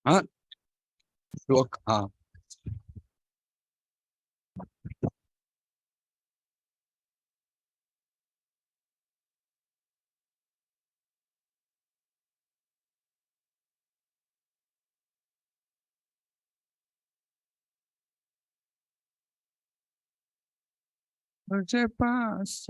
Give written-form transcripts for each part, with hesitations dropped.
हाँ लोग हाँ मुझे पास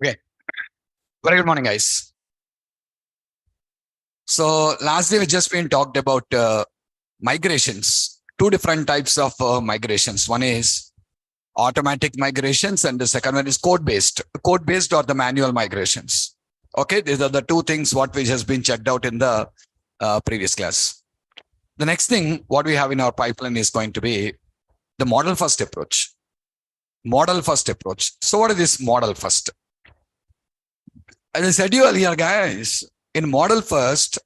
okay. Very good morning, guys. So last day we just been talked about migrations. Two different types of migrations. One is automatic migrations, and the second one is code-based or the manual migrations. Okay, these are the two things what we just been checked out in the previous class. The next thing what we have in our pipeline is going to be the model first approach. Model first approach. So what is this model first? As I said to you earlier, guys, in model first,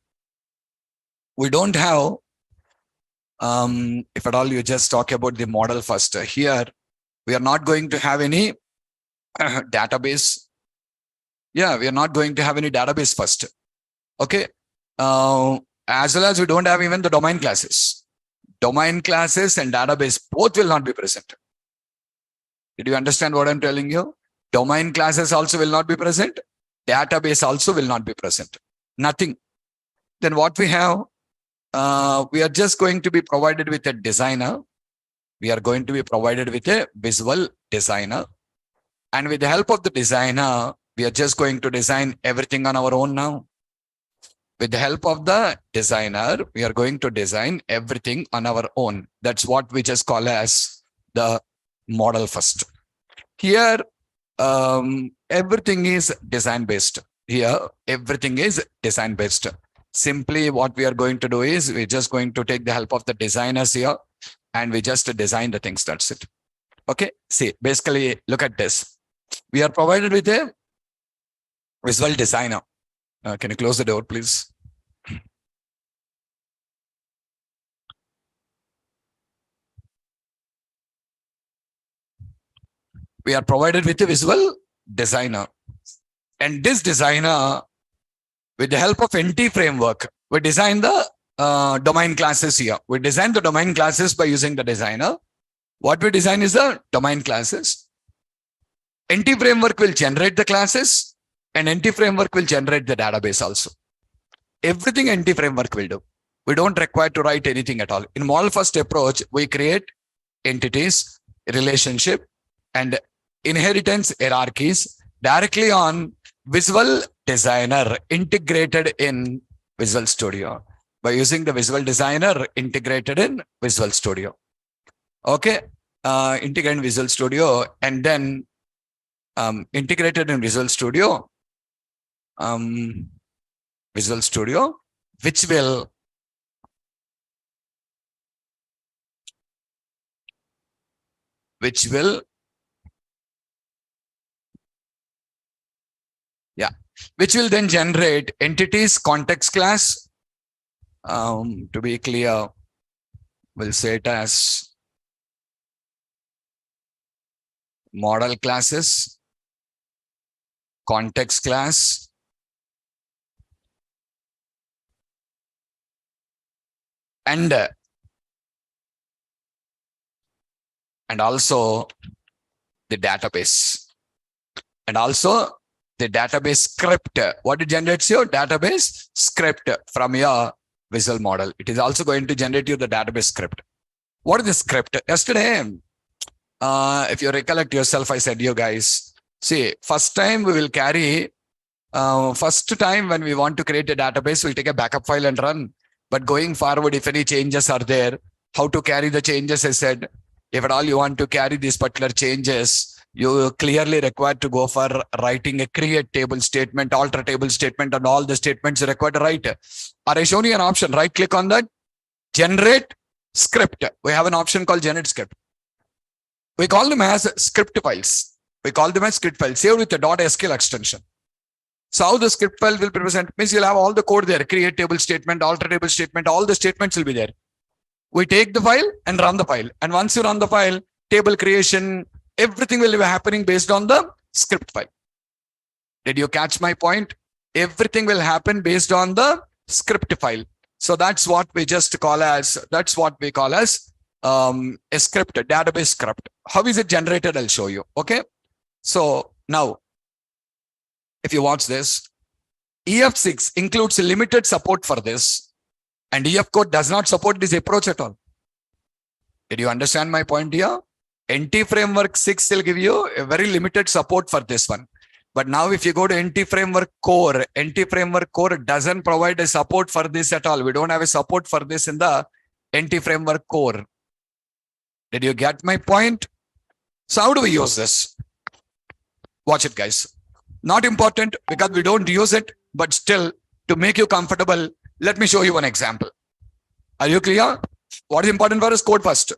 we don't have, if at all you just talk about the model first, here we are not going to have any database. Yeah, we are not going to have any database first. Okay. As well as we don't have even the domain classes. Domain classes and database both will not be present. Did you understand what I'm telling you? Domain classes also will not be present. Database also will not be present. Nothing. Then what we have, we are just going to be provided with a designer. We are going to be provided with a visual designer. And with the help of the designer, we are just going to design everything on our own now. With the help of the designer, we are going to design everything on our own. That's what we just call as the model first. Here, everything is design based. Here, everything is design based. Simply what we are going to do is we're just going to take the help of the designers here and we just design the things. That's it. Okay. See, basically look at this. We are provided with a visual designer. Can you close the door, please? We are provided with a visual designer. And this designer, with the help of NT framework, we design the domain classes here. We design the domain classes by using the designer. What we design is the domain classes. NT framework will generate the classes and NT framework will generate the database also. Everything NT framework will do. We don't require to write anything at all. In model first approach, we create entities, relationship, and inheritance hierarchies directly on Visual Designer integrated in Visual Studio. By using the Visual Designer integrated in Visual Studio. Okay, integrated in Visual Studio, and then integrated in Visual Studio, which will then generate entities context class. To be clear, we'll say it as model classes, context class, and also the database, and also the database script. What it generates your database script from your visual model. It is also going to generate you the database script. What is the script? Yesterday, if you recollect yourself, I said you guys, see, first time we will carry, first time when we want to create a database, we'll take a backup file and run. But going forward, if any changes are there, how to carry the changes, I said, if at all you want to carry these particular changes, you clearly required to go for writing a create table statement, alter table statement, and all the statements required to write. I shown you an option, right click on that, generate script. We have an option called generate script. We call them as script files. Saved with a .sql extension. So how the script file will be present means you'll have all the code there, create table statement, alter table statement, all the statements will be there. We take the file and run the file. And once you run the file, table creation, everything will be happening based on the script file. Did you catch my point? Everything will happen based on the script file. So that's what we just call as, a script, a database script. How is it generated? I'll show you. Okay. So now, if you watch this, EF6 includes limited support for this, and EF code does not support this approach at all. Did you understand my point here? NT Framework 6 will give you a very limited support for this one. But now if you go to NT Framework Core doesn't provide a support for this at all. We don't have a support for this in the NT Framework Core. Did you get my point? So how do we use this? Watch it, guys. Not important because we don't use it, but still to make you comfortable, let me show you one example. Are you clear? What is important for us? Code first.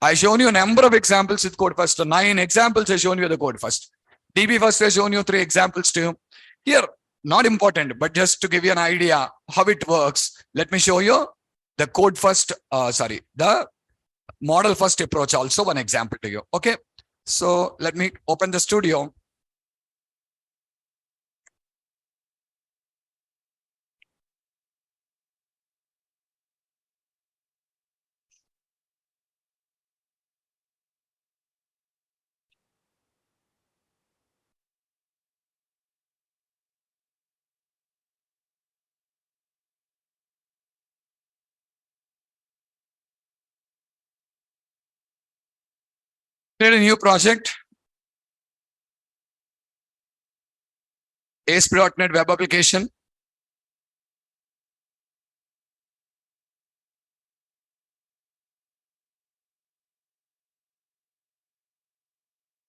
I shown you a number of examples with code first. 9 examples I shown you the code first. DB first I shown you 3 examples too. Here, not important, but just to give you an idea how it works, let me show you the code first, the model first approach also, one example to you. Okay. So let me open the studio. Create a new project. ASP .NET web application.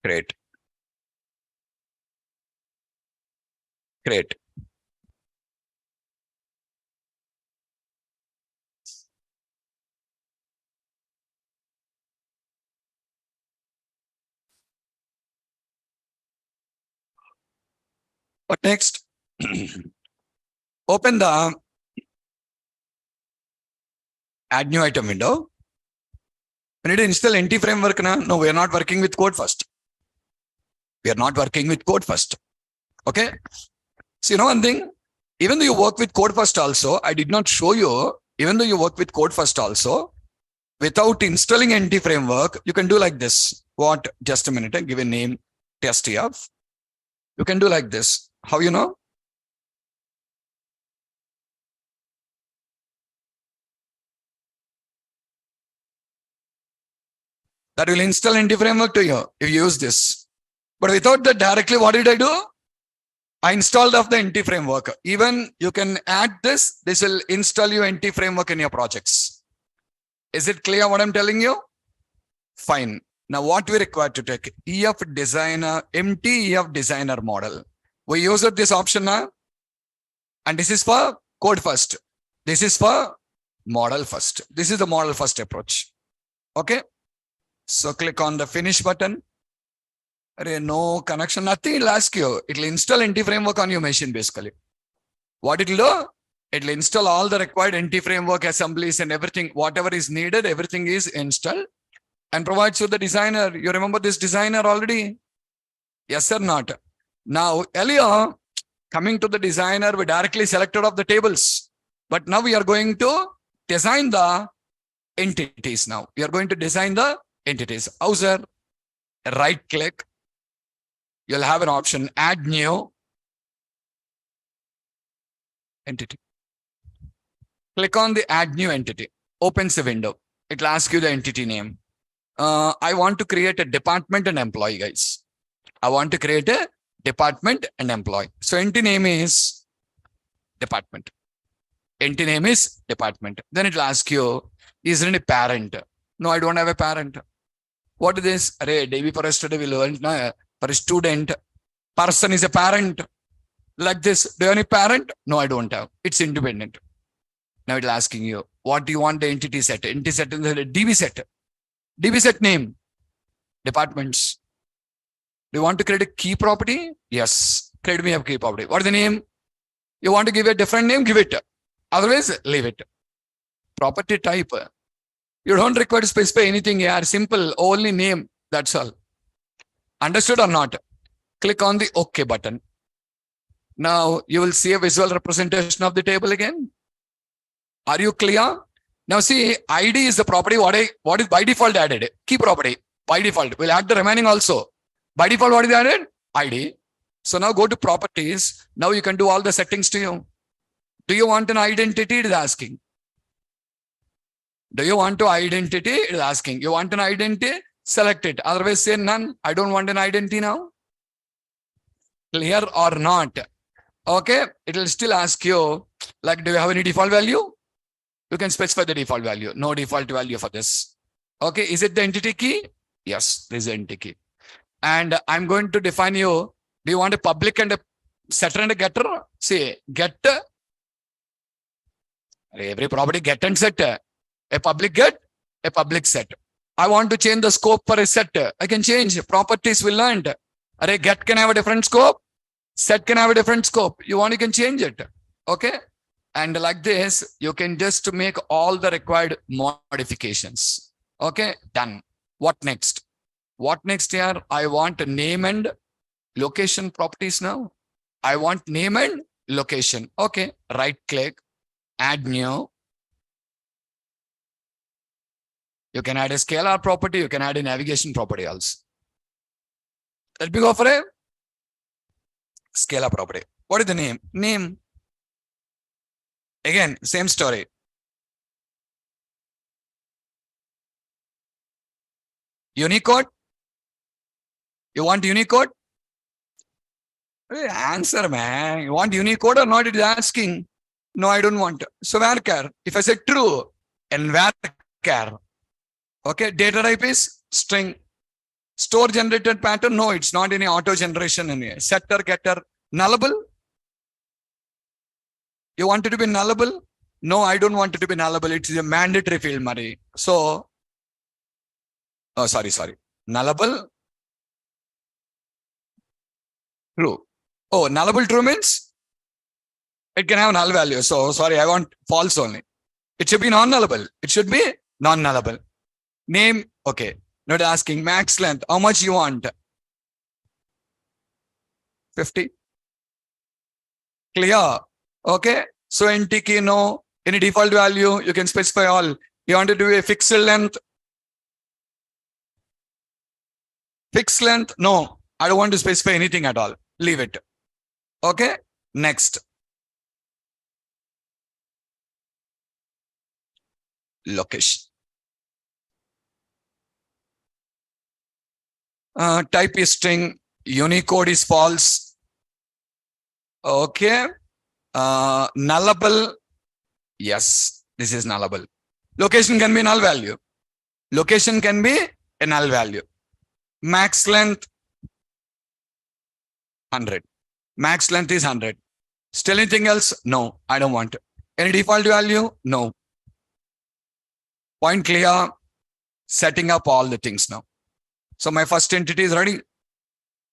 Great. Great. What next? Open the add new item window. We need to install NT framework now. No, we are not working with code first. We are not working with code first. Okay. So you know one thing, even though you work with code first also, I did not show you, even though you work with code first also, without installing NT framework, you can do like this. What? Just a minute, give a name, testf. You can do like this. How you know? That will install NT framework to you if you use this. But without that directly, what did I do? I installed of the NT framework. Even you can add this. This will install you NT framework in your projects. Is it clear what I'm telling you? Fine. Now what we require to take? EF designer, empty EF designer model. We use this option now. And this is for code first. This is for model first. This is the model first approach. Okay. So click on the finish button. No connection, nothing. It'll ask you. It'll install NT framework on your machine basically. What it'll do? It'll install all the required NT framework assemblies and everything. Whatever is needed, everything is installed and provides you the designer. You remember this designer already? Yes or not? Now, earlier, coming to the designer, we directly selected of the tables. But now we are going to design the entities now. We are going to design the entities. How, sir? Right click. You'll have an option, add new entity. Click on the add new entity. Opens a window. It'll ask you the entity name. I want to create a department and employee, guys. I want to create a department and employee. So entity name is department. Entity name is department. Then it'll ask you, is there any parent? No, I don't have a parent. What is this? Array, day before yesterday we learned for a student, person is a parent. Like this, do you have any parent? No, I don't have. It's independent. Now it's asking you, what do you want the entity set? Entity set is the DB set. DB set name, departments. Do you want to create a key property? Yes. Create me a key property. What is the name? You want to give a different name? Give it. Otherwise, leave it. Property type. You don't require to specify anything here. Simple, only name. That's all. Understood or not? Click on the OK button. Now you will see a visual representation of the table again. Are you clear? Now see, ID is the property. What is by default added? Key property. By default. We'll add the remaining also. By default, what is added? ID. So now go to properties. Now you can do all the settings to you. Do you want an identity? It is asking. Do you want to identity? It is asking. You want an identity? Select it. Otherwise say none. I don't want an identity now. Clear or not? Okay. It will still ask you, like, do you have any default value? You can specify the default value. No default value for this. Okay. Is it the entity key? Yes, this is the entity key. And I'm going to define you. Do you want a public and a setter and a getter? See, get, every property get and set. A public get, a public set. I want to change the scope for a set. I can change. Properties will land. A get can have a different scope. Set can have a different scope. You want, you can change it. Okay. And like this, you can just make all the required modifications. Okay. Done. What next? What next here? I want name and location properties now. I want name and location. Okay. Right click, add new. You can add a scalar property. You can add a navigation property also. Let me go for a scalar property. What is the name? Name. Again, same story. Unicode. You want Unicode? Answer, man. You want Unicode or not? It is asking. No, I don't want. So varchar. If I say true, and varchar. Okay, data type is string. Store generated pattern. No, it's not any auto generation in here. Setter, getter, nullable. You want it to be nullable? No, I don't want it to be nullable. It's a mandatory field, Murray. So, oh, sorry. Nullable. True. Oh, nullable true means it can have null value. So, sorry, I want false only. It should be non-nullable. It should be non-nullable. Name, okay. Not asking. Max length, how much you want? 50. Clear. Okay. So NT key, no. Any default value, you can specify all. You want to do a fixed length? Fixed length? No. I don't want to specify anything at all. Leave it. Okay. Next. Location. Type is string. Unicode is false. Okay. Nullable. Yes, this is nullable. Location can be null value. Location can be a null value. Max length 100. Max length is 100. Still anything else? No, I don't want. Any default value? No. Point clear. Setting up all the things now. So my first entity is ready.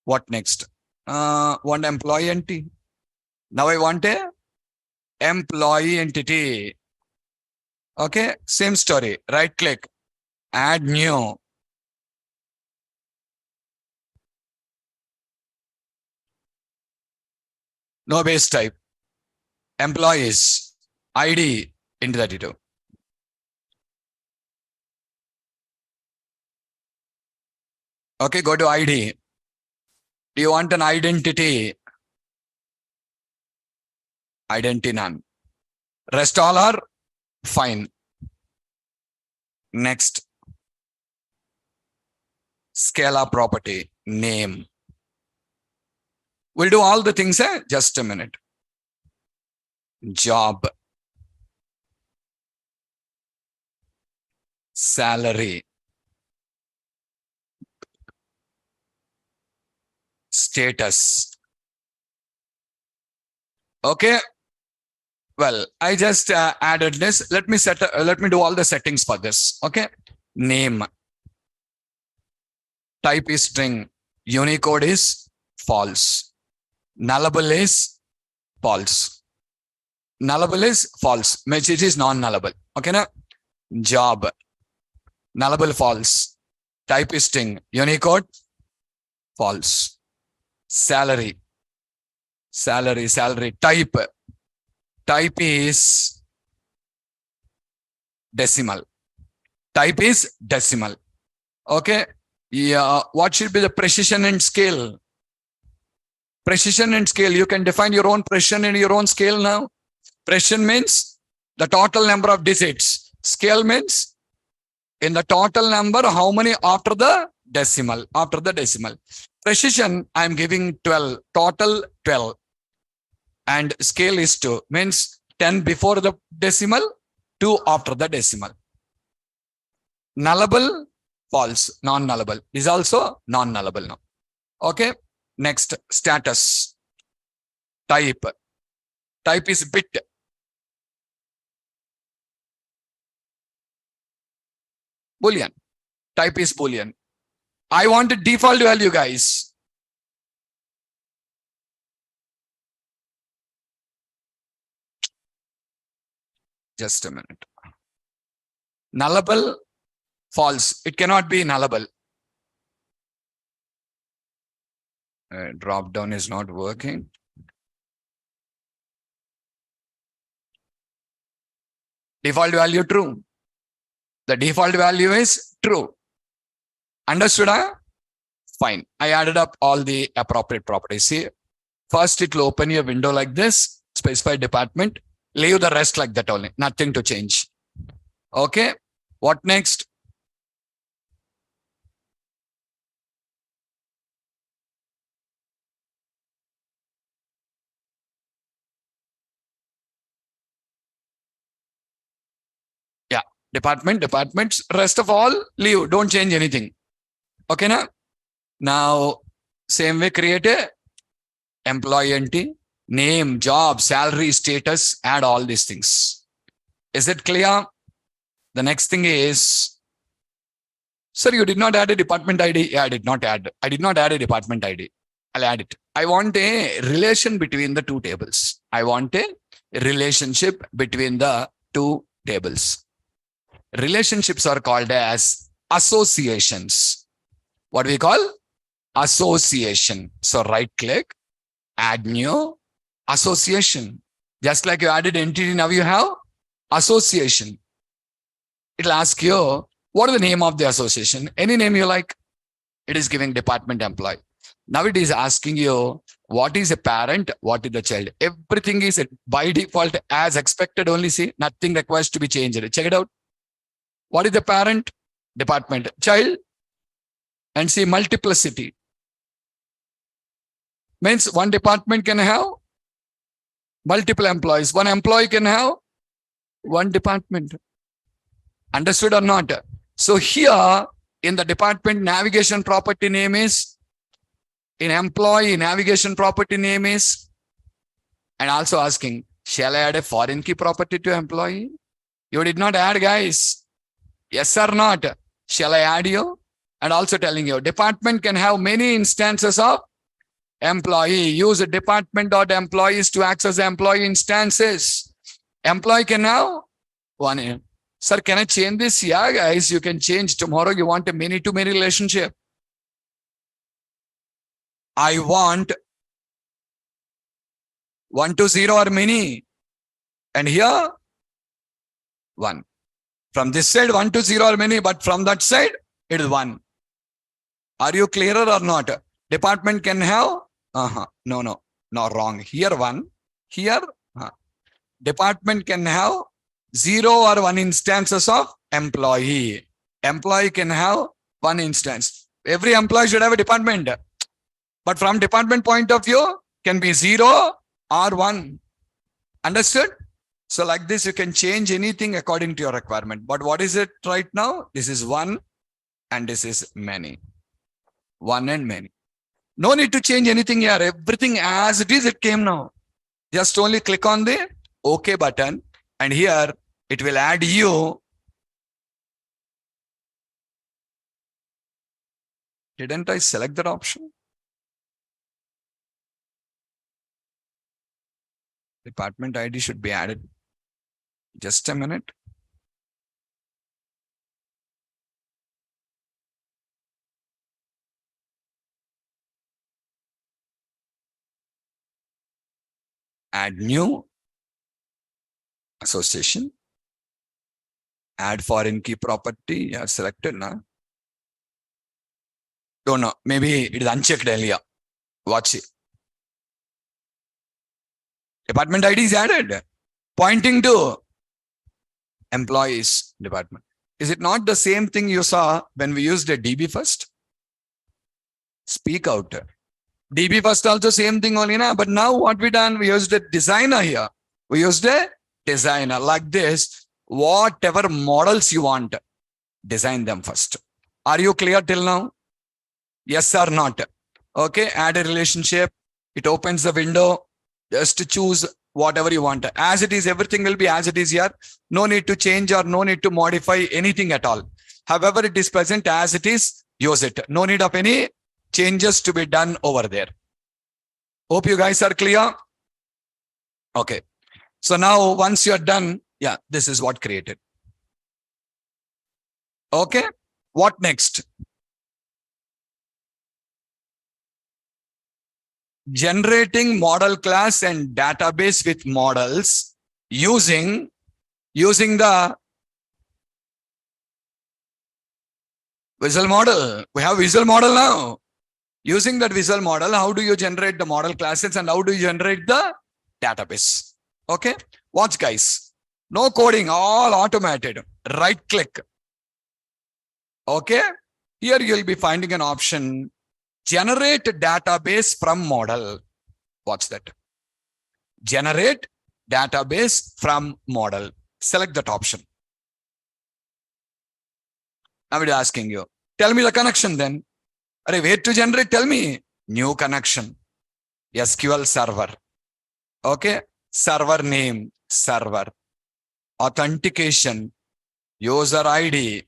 What next? Want employee entity. Now I want a employee entity. Okay, same story. Right click, add new. No base type. Employees, ID into 32. Okay, go to ID. Do you want an identity? Identity none. Rest all are fine. Next. Scalar property, name. We'll do all the things, just a minute. Job. Salary. Status. Okay. Well, I just added this. Let me do all the settings for this. Okay. Name. Type is string. Unicode is false. Nullable is false. Nullable is false. Message is non-nullable. Okay. Na? Job. Nullable false. Type is string. Unicode false. Salary. Type. Type is decimal. Type is decimal. Okay. Yeah. What should be the precision and scale? Precision and scale. You can define your own precision and your own scale now. Precision means the total number of digits. Scale means in the total number, how many after the decimal? After the decimal. Precision, I am giving 12. Total 12. And scale is 2. Means 10 before the decimal, 2 after the decimal. Nullable, false, non-nullable. Is also non-nullable now. Okay. Next, status. Type. Type is bit. Boolean. Type is Boolean. I want a default value, guys. Just a minute. Nullable, false. It cannot be nullable. Drop down is not working. Default value true. The default value is true. Understood? Huh? Fine. I added up all the appropriate properties. See, first it will open a window like this, specify department, leave the rest like that only, nothing to change. Okay. What next? Yeah. Departments, rest of all, leave. Don't change anything. Okay, na? Now, same way, create a employee entity, name, job, salary, status, add all these things. Is it clear? The next thing is, sir, you did not add a department ID. Yeah, I did not add a department ID. I'll add it. I want a relation between the two tables. I want a relationship between the two tables. Relationships are called as associations. What we call? Association. So right click, add new association. Just like you added entity, now you have association. It'll ask you, what is the name of the association? Any name you like. It is giving department employee. Now it is asking you, what is a parent? What is the child? Everything is by default as expected only. See, nothing requires to be changed. Check it out. What is the parent? Department. Child. And see, multiplicity. Means one department can have multiple employees. One employee can have one department. Understood or not? So here in the department navigation property name is, in employee navigation property name is, and also asking, shall I add a foreign key property to employee? You did not add, guys. Yes or not? Shall I add you? And also telling you, department can have many instances of employee. Use a department.employees to access employee instances. Employee can have one. Sir, can I change this? Yeah, guys, you can change. Tomorrow you want a many-to-many relationship. I want 1 to 0 or many. And here, 1. From this side, 1 to 0 or many, but from that side, it is 1. Are you clearer or not? Department can have, no, wrong. Here 1, here, department can have 0 or 1 instances of employee. Employee can have 1 instance. Every employee should have a department. But from department point of view, can be 0 or 1. Understood? So like this, you can change anything according to your requirement. But what is it right now? This is 1 and this is many. 1 and many. No need to change anything here. Everything as it is, it came now. Just only click on the OK button. And here, it will add you. Didn't I select that option? Department ID should be added. Just a minute. Add new association. Add foreign key property. Yeah, selected now. Don't know. Maybe it is unchecked earlier. Watch it. Department ID is added. Pointing to employees department. Is it not the same thing you saw when we used a DB first? Speak out. DB first also same thing only, na? But now what we done? We used a designer here. We used a designer like this. Whatever models you want, design them first. Are you clear till now? Yes or not? Okay, add a relationship. It opens the window. Just to choose whatever you want. As it is, everything will be as it is here. No need to change or no need to modify anything at all. However, it is present as it is, use it. No need of any changes to be done over there. Hope you guys are clear. Okay. So now once you're done, yeah, this is what created. Okay. What next? Generating model class and database with models using the visual model. We have visual model now. Using that visual model, how do you generate the model classes and how do you generate the database? Okay. Watch guys. No coding, all automated. Right click. Okay. Here you'll be finding an option. Generate database from model. Watch that. Generate database from model. Select that option. Now it is asking you. Tell me the connection then. Where to generate? Tell me. New connection. SQL server. Okay. Server name. Server. Authentication. User ID.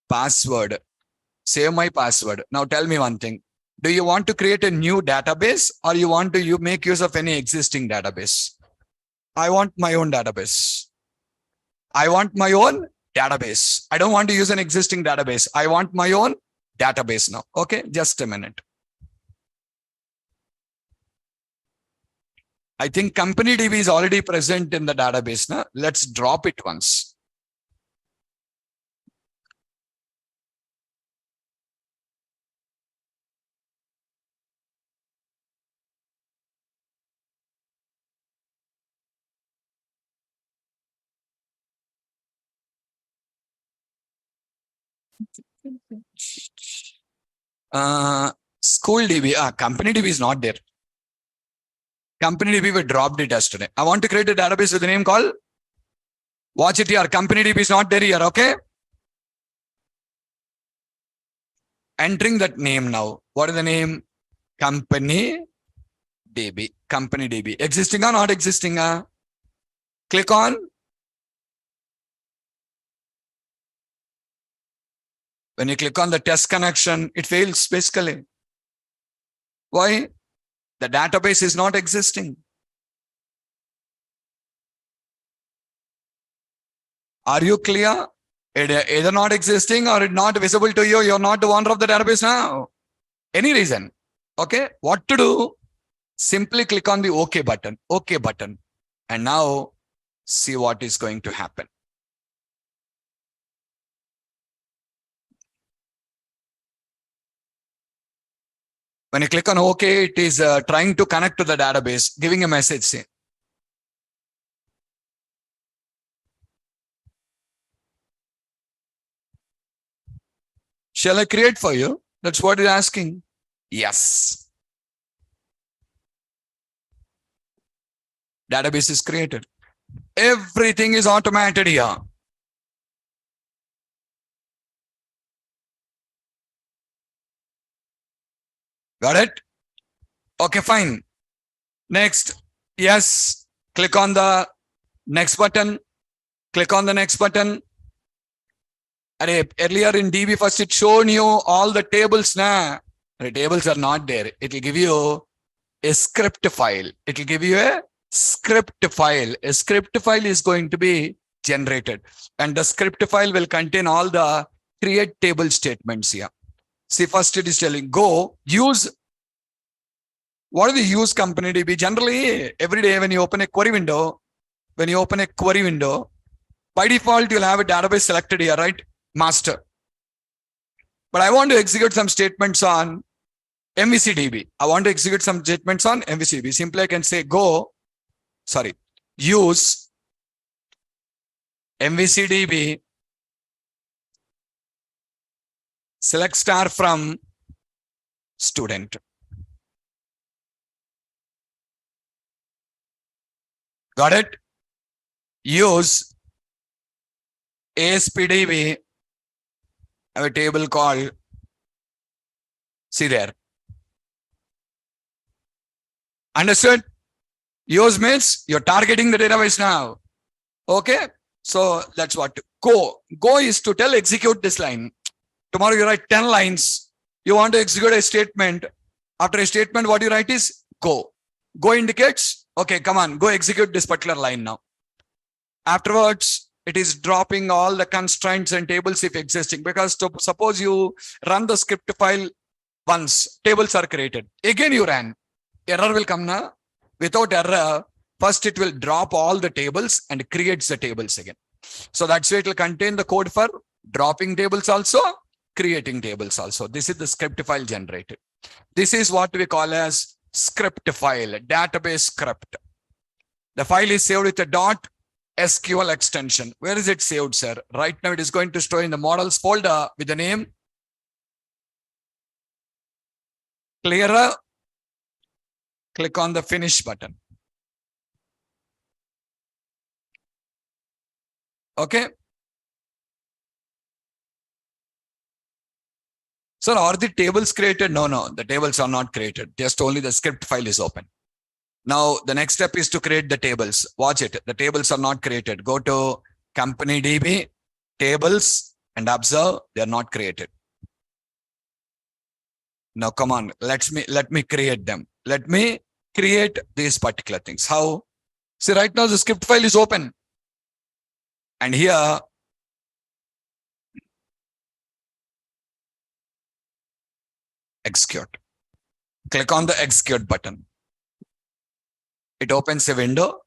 Password. Save my password. Now tell me one thing. Do you want to create a new database or you want to make use of any existing database? I want my own database. I want my own database. I don't want to use an existing database. I want my own database now. Okay, just a minute. I think company DB is already present in the database. Now let's drop it once. School DB, company DB is not there. Company DB, we dropped it yesterday. I want to create a database with a name called, watch it here. Company DB is not there here, okay? Entering that name now. What is the name? Company DB. Company DB. Existing or not existing? Click on. When you click on the test connection, it fails basically. Why? The database is not existing. Are you clear? Either not existing or it not visible to you. You're not the owner of the database now. Any reason. Okay. What to do? Simply click on the OK button. OK button. And now see what is going to happen. When you click on OK, it is trying to connect to the database, giving a message. Say, shall I create for you? That's what it's asking. Yes. Database is created. Everything is automated here. Got it? Okay, fine. Next. Yes. Click on the next button. Click on the next button. Earlier in DB first, it showed you all the tables. The tables are not there. It will give you a script file. It will give you a script file. A script file is going to be generated. And the script file will contain all the create table statements here. See, first it is telling go use. What do we use company DB? Generally, every day when you open a query window, by default, you'll have a database selected here, right? Master. But I want to execute some statements on MVC DB. I want to execute some statements on MVC DB. Simply I can say use MVC DB, select star from student. Got it? Use ASP DB. I have a table called, see there, Understood? Use means you're targeting the database now. Okay. So that's what go. Go is to tell execute this line. Tomorrow you write 10 lines. You want to execute a statement. After a statement, what you write is go. Go indicates, okay, come on, go execute this particular line now. Afterwards, it is dropping all the constraints and tables if existing, because suppose you run the script file once, tables are created. Again, you ran. Error will come now. Without error, first it will drop all the tables and creates the tables again. So that's why it will contain the code for dropping tables also, creating tables also. This is the script file generated. This is what we call as script file, database script. The file is saved with a .sql extension. Where is it saved, sir? Right now it is going to store in the models folder with the name clearer. Click on the finish button. Okay. So are the tables created? No, the tables are not created. Just only the script file is open. Now, the next step is to create the tables. Watch it. The tables are not created. Go to company DB, tables, and observe they are not created. Now, come on. Let me create them. Let me create these particular things. How? See, right now the script file is open. And here, execute. Click on the execute button. It opens a window,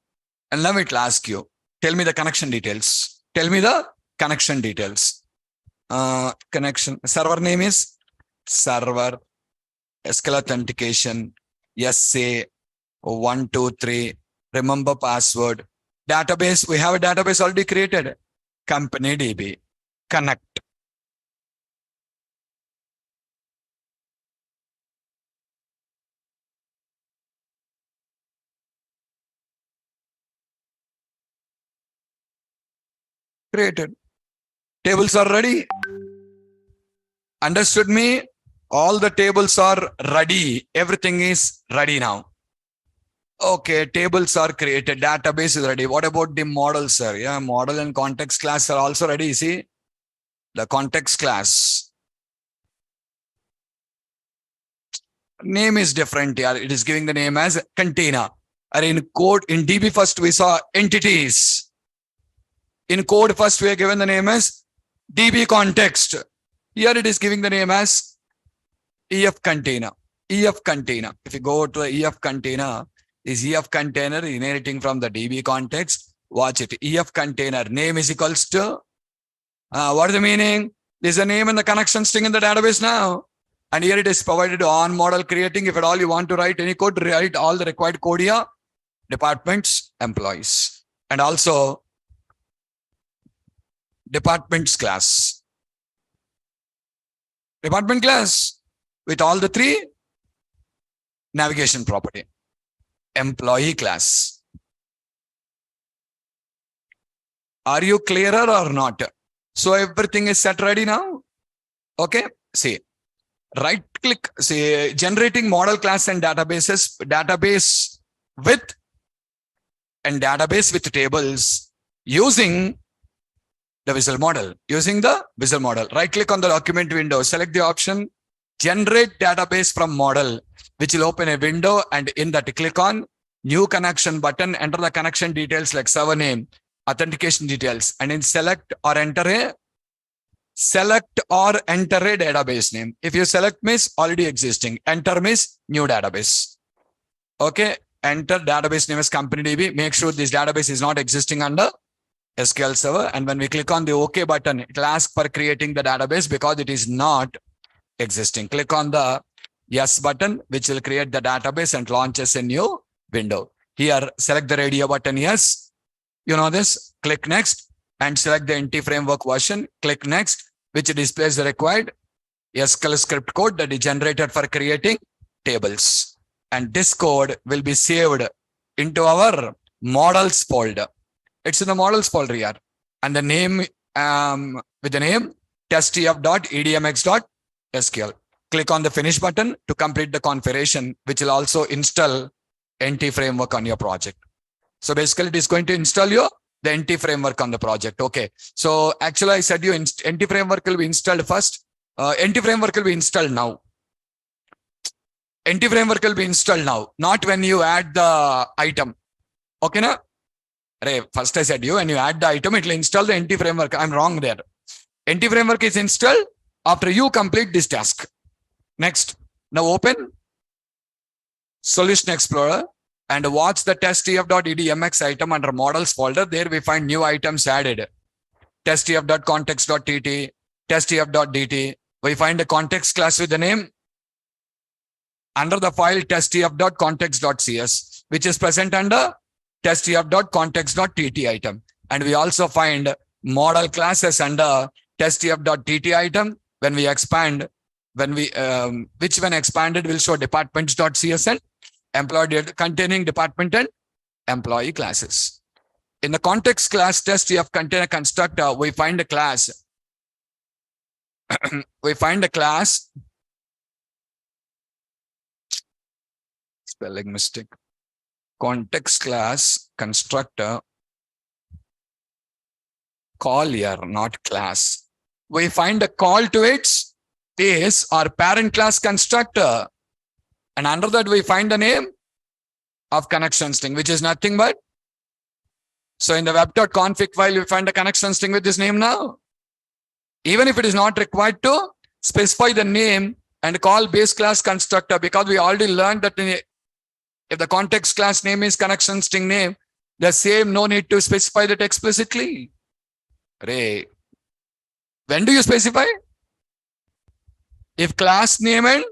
and now it will ask you, tell me the connection details. Tell me the connection details. Connection, server name is server, SQL authentication, SA123, remember password. Database, we have a database already created. Company DB, connect. Created. Tables are ready. Understood me? All the tables are ready. Everything is ready now. Okay, tables are created. Database is ready. What about the model, sir? Yeah, model and context class are also ready. See, the context class name is different here. It is giving the name as container. Or in code, in DB first we saw entities. In code first we are given the name as DB context. Here it is giving the name as EF container. EF container. If you go to the EF container, is EF container inheriting from the DB context? Watch it. EF container name is equals to what is the meaning? This is the name and the connection string in the database now. And here it is provided on model creating. If at all you want to write any code, write all the required code here. Departments, employees, and also departments class. Department class with all the three navigation property. Employee class. Are you clearer or not? So everything is set ready now. Okay. See, right click, see, generating model class and databases, database with and database with tables using the visual model. Using the visual model. Right click on the document window, select the option generate database from model, which will open a window, and in that click on new connection button, enter the connection details like server name, authentication details, and in select or enter a database name. If you select means already existing, enter means new database. Okay, enter database name as company DB. Make sure this database is not existing under SQL Server, and when we click on the OK button, it will ask for creating the database because it is not existing. Click on the Yes button, which will create the database and launches a new window. Here, select the radio button. Yes, you know this. Click next and select the NT framework version. Click next, which displays the required SQL script code that is generated for creating tables. And this code will be saved into our models folder. It's in the models folder here. And the name with the name testf.edmx.sql. Click on the finish button to complete the configuration, which will also install NT framework on your project. So basically it is going to install you the NT framework on the project. Okay. So actually I said you NT framework will be installed first. NT framework will be installed now. NT framework will be installed now, not when you add the item. Okay, na? First I said you, when you add the item, it will install the NT framework. I'm wrong there. NT framework is installed after you complete this task. Next, now open Solution Explorer and watch the testf.edmx item under models folder. There we find new items added. Testf.context.tt, testf.dt. We find a context class with the name under the file testf.context.cs, which is present under testf.context.tt item. And we also find model classes under testf.tt item. When we expand, which when expanded will show departments.cs and employee containing department and employee classes. In the context class testf container constructor, we find a class. We find a class. Spelling mistake. Context class constructor. Call here, not class. We find a call to its base or parent class constructor. And under that, we find the name of connection string, which is nothing but. So in the web.config file, we find a connection string with this name now. Even if it is not required to specify the name and call base class constructor, because we already learned that if the context class name is connection string name, the same, no need to specify that explicitly. Ray. When do you specify? If class name and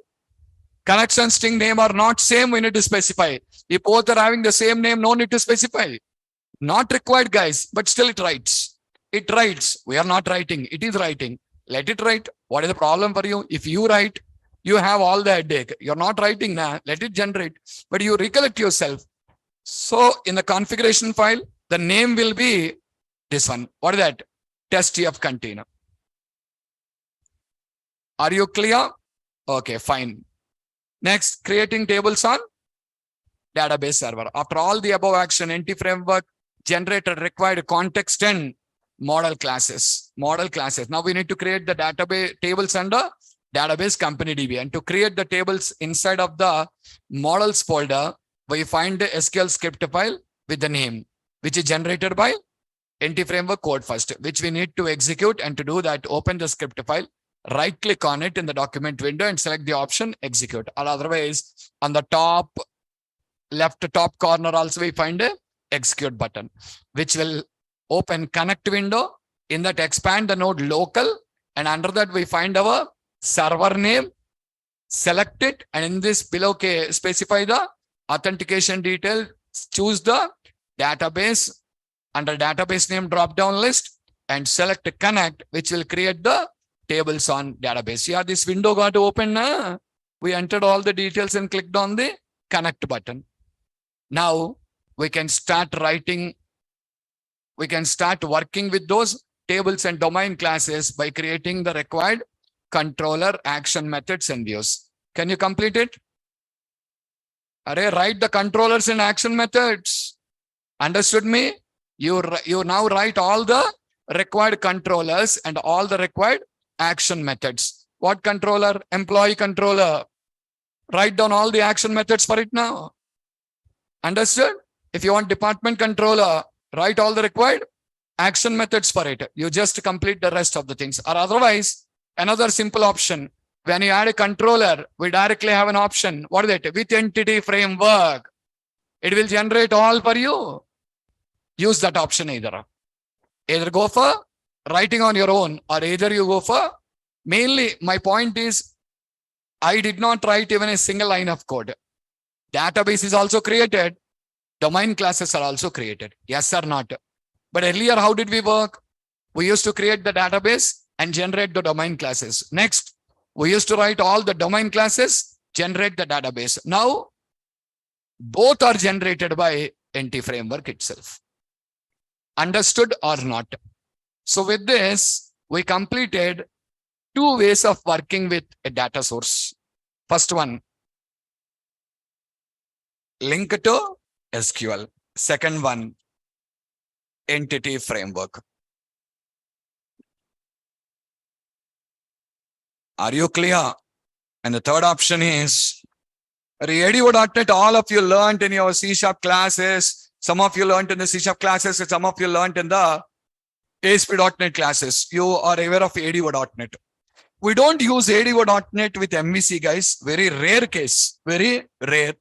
connection string name are not same, we need to specify. If both are having the same name, no need to specify. Not required, guys, but still it writes. It writes. We are not writing. It is writing. Let it write. What is the problem for you? If you write, you have all the headache. You're not writing now. Let it generate. But you recollect yourself. So in the configuration file, the name will be this one. What is that? Testf container. Are you clear? Okay, fine. Next, creating tables on database server. After all the above action, NT framework generated required context and model classes. Now we need to create the database tables under database company DB. And to create the tables inside of the models folder, we find the SQL script file with the name, which is generated by NT framework code first, which we need to execute. And to do that, open the script file, right click on it in the document window and select the option execute. Or otherwise, on the top left top corner also we find a execute button, which will open connect window. In that, expand the node local, and under that we find our server name, select it, and in this below specify the authentication detail, choose the database under database name drop down list and select connect, which will create the tables on database. Yeah, this window got open now. We entered all the details and clicked on the connect button. Now we can start writing. We can start working with those tables and domain classes by creating the required controller, action methods, and views. Can you complete it? Write the controllers and action methods. Understood me? You now write all the required controllers and all the required action methods. What controller? Employee controller. Write down all the action methods for it now. Understood? If you want department controller, write all the required action methods for it. You just complete the rest of the things. Or otherwise, another simple option. When you add a controller, we directly have an option. What is it? With entity framework. It will generate all for you. Use that option either. Either go for writing on your own, or either you go for, mainly my point is, I did not write even a single line of code. Database is also created. Domain classes are also created. Yes or not? But earlier, how did we work? We used to create the database and generate the domain classes. Next, we used to write all the domain classes, generate the database. Now, both are generated by NT framework itself. Understood or not? So with this, we completed 2 ways of working with a data source. First one, link to SQL. Second one, entity framework. Are you clear? And the third option is ADO.NET. All of you learned in your C# classes. Some of you learned in the C# classes, and some of you learned in the ASP.NET classes. You are aware of ADO.NET. We don't use ADO.NET with MVC, guys. Very rare case. Very rare.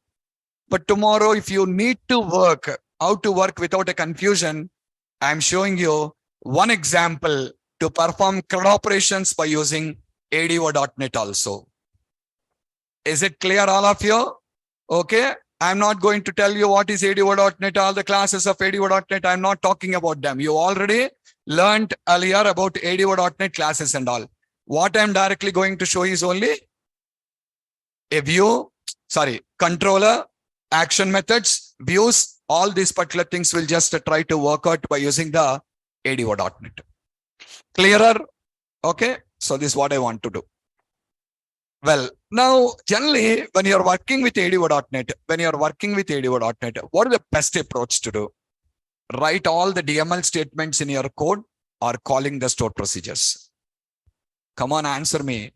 But tomorrow, if you need to work, how to work without a confusion, I'm showing you one example to perform CRUD operations by using ADO.NET also. Is it clear, all of you? Okay. I'm not going to tell you what is ADO.NET, all the classes of ADO.NET. I'm not talking about them. You already learned earlier about ADO.NET classes and all. What I'm directly going to show is only a view, controller, action methods, views, all these particular things will just try to work out by using the ADO.NET. Clearer? Okay. So this is what I want to do. Well, now, generally, when you're working with ADO.NET, what is the best approach to do? Write all the DML statements in your code or calling the stored procedures? Come on, answer me.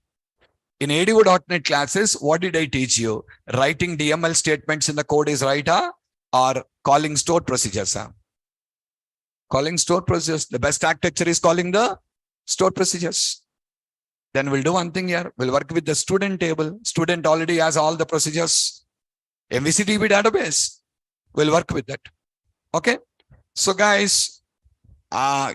In ADO.NET classes, what did I teach you? Writing DML statements in the code is right, or calling stored procedures? Calling stored procedures. The best architecture is calling the stored procedures. Then we'll do one thing here. We'll work with the student table. Student already has all the procedures. MVC DB database. We'll work with that. Okay. So guys,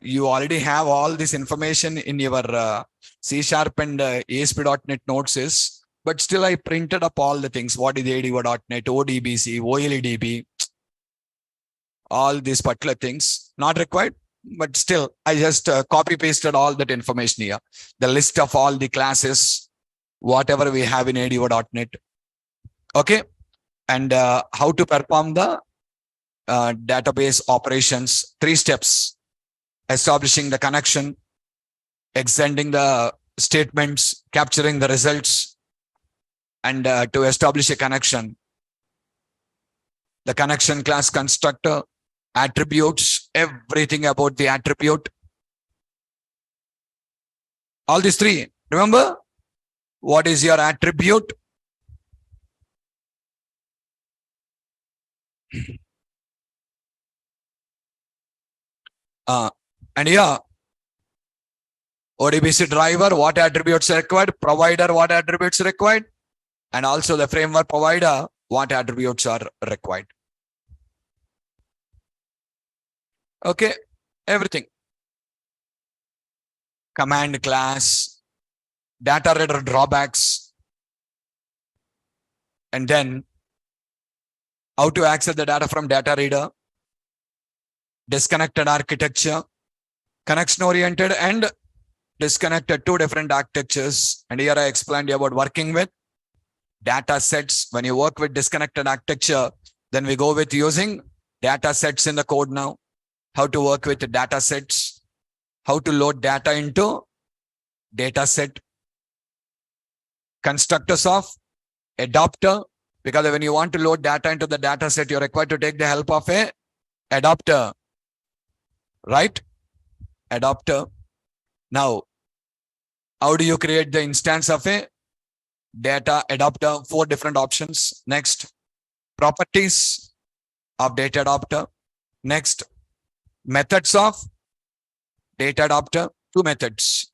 you already have all this information in your C# and ASP.NET notes, but still I printed up all the things. What is ADO.NET, ODBC, OLEDB, all these particular things. Not required. But still, I just copy pasted all that information here. The list of all the classes, whatever we have in ADO.NET. Okay. And how to perform the database operations. 3 steps. Establishing the connection, extending the statements, capturing the results, and to establish a connection. The connection class constructor, attributes, everything about the attribute. All these 3. Remember, what is your attribute? And here, ODBC driver, what attributes are required? Provider, what attributes are required? And also the framework provider, what attributes are required? Okay, everything. Command class, data reader drawbacks, and then how to access the data from data reader, disconnected architecture, connection oriented and disconnected, 2 different architectures. And here I explained you about working with data sets. When you work with disconnected architecture, then we go with using data sets in the code now. How to work with the data sets, how to load data into data set, constructors of adapter, because when you want to load data into the data set, you're required to take the help of a adapter, right? Adapter. Now, how do you create the instance of a data adapter? 4 different options. Next, properties of data adapter. Next, methods of data adapter, 2 methods.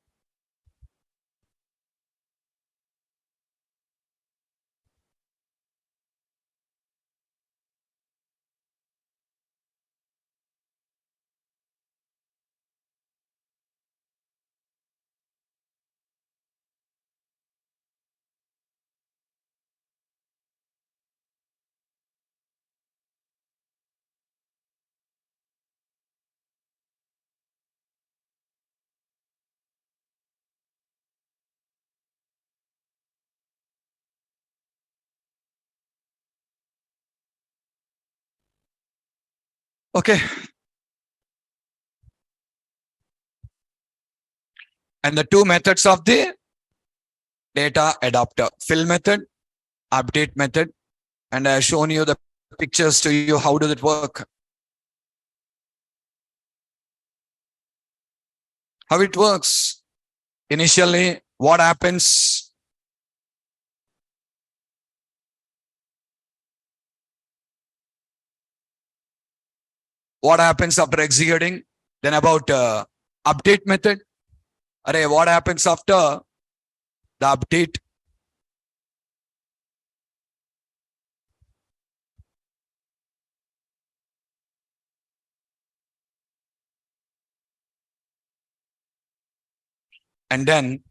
Okay. And the 2 methods of the data adapter, fill method, update method. And I have shown you the pictures to you. How does it work? How it works? Initially, what happens? What happens after executing? Then about update method. Array, what happens after the update? And then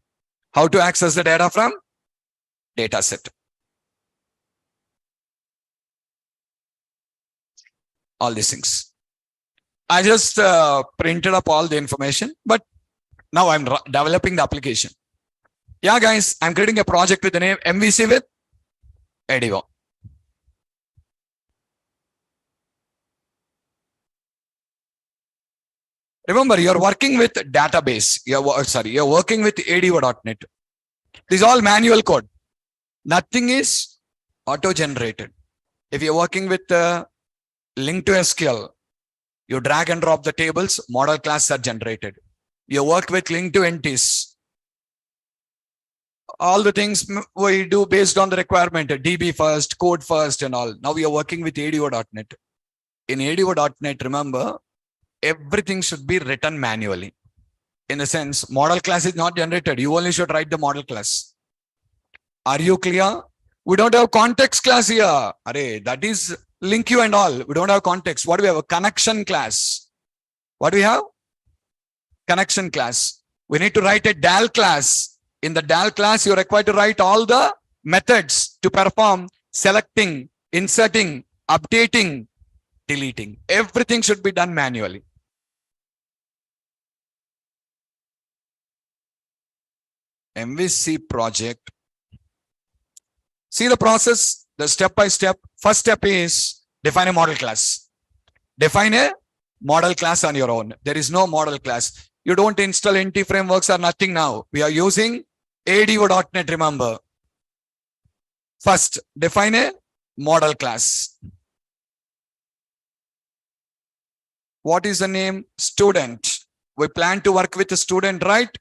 how to access the data from data set. All these things. I just printed up all the information, but now I'm developing the application. Yeah, guys, I'm creating a project with the name MVC with ADO. Remember, you're working with database. You're working with ADO.NET. This is all manual code. Nothing is auto-generated. If you're working with link to SQL, you drag and drop the tables, model classes are generated. You work with link to entities. All the things we do based on the requirement, DB first, code first, and all. Now we are working with ADO.NET. In ADO.NET, remember, everything should be written manually. In the sense, model class is not generated. You only should write the model class. Are you clear? We don't have context class here. Array, that is link queue and all. We don't have context. What do we have? A connection class. What do we have? Connection class. We need to write a DAL class. In the DAL class, you're required to write all the methods to perform selecting, inserting, updating, deleting. Everything should be done manually. MVC project. See the process, the step by step. First step is define a model class. Define a model class on your own. There is no model class. You don't install NT frameworks or nothing now. We are using ADO.NET, remember. First, define a model class. What is the name? Student. We plan to work with a student, right?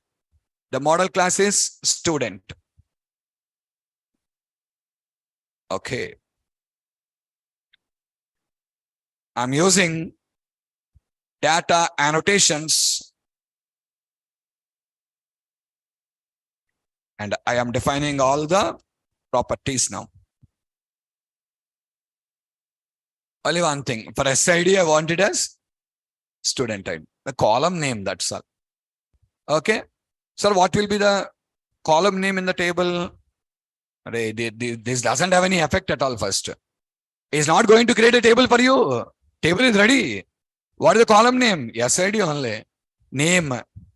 The model class is student. Okay. I'm using data annotations. And I am defining all the properties now. Only one thing. For SID, I want it as student ID. The column name, that's all. Okay. Sir, what will be the column name in the table? This doesn't have any effect at all first. It's not going to create a table for you. Table is ready. What is the column name? SID only. Name,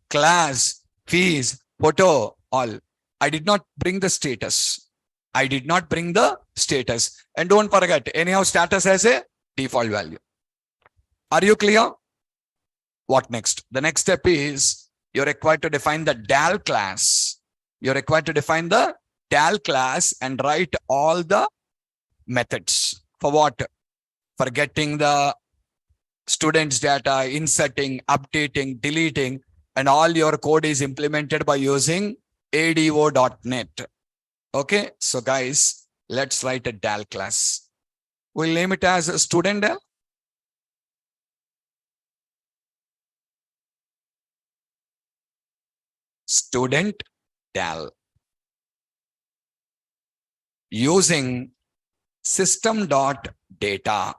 class, fees, photo, all. I did not bring the status. I did not bring the status. And don't forget, anyhow, status has a default value. Are you clear? What next? The next step is you're required to define the DAL class. You're required to define the DAL class and write all the methods. For what? For getting the students' data, inserting, updating, deleting, and all your code is implemented by using ADO.NET. Okay, so guys, let's write a DAL class. We'll name it as a student DAL. Student DAL. Using system.data.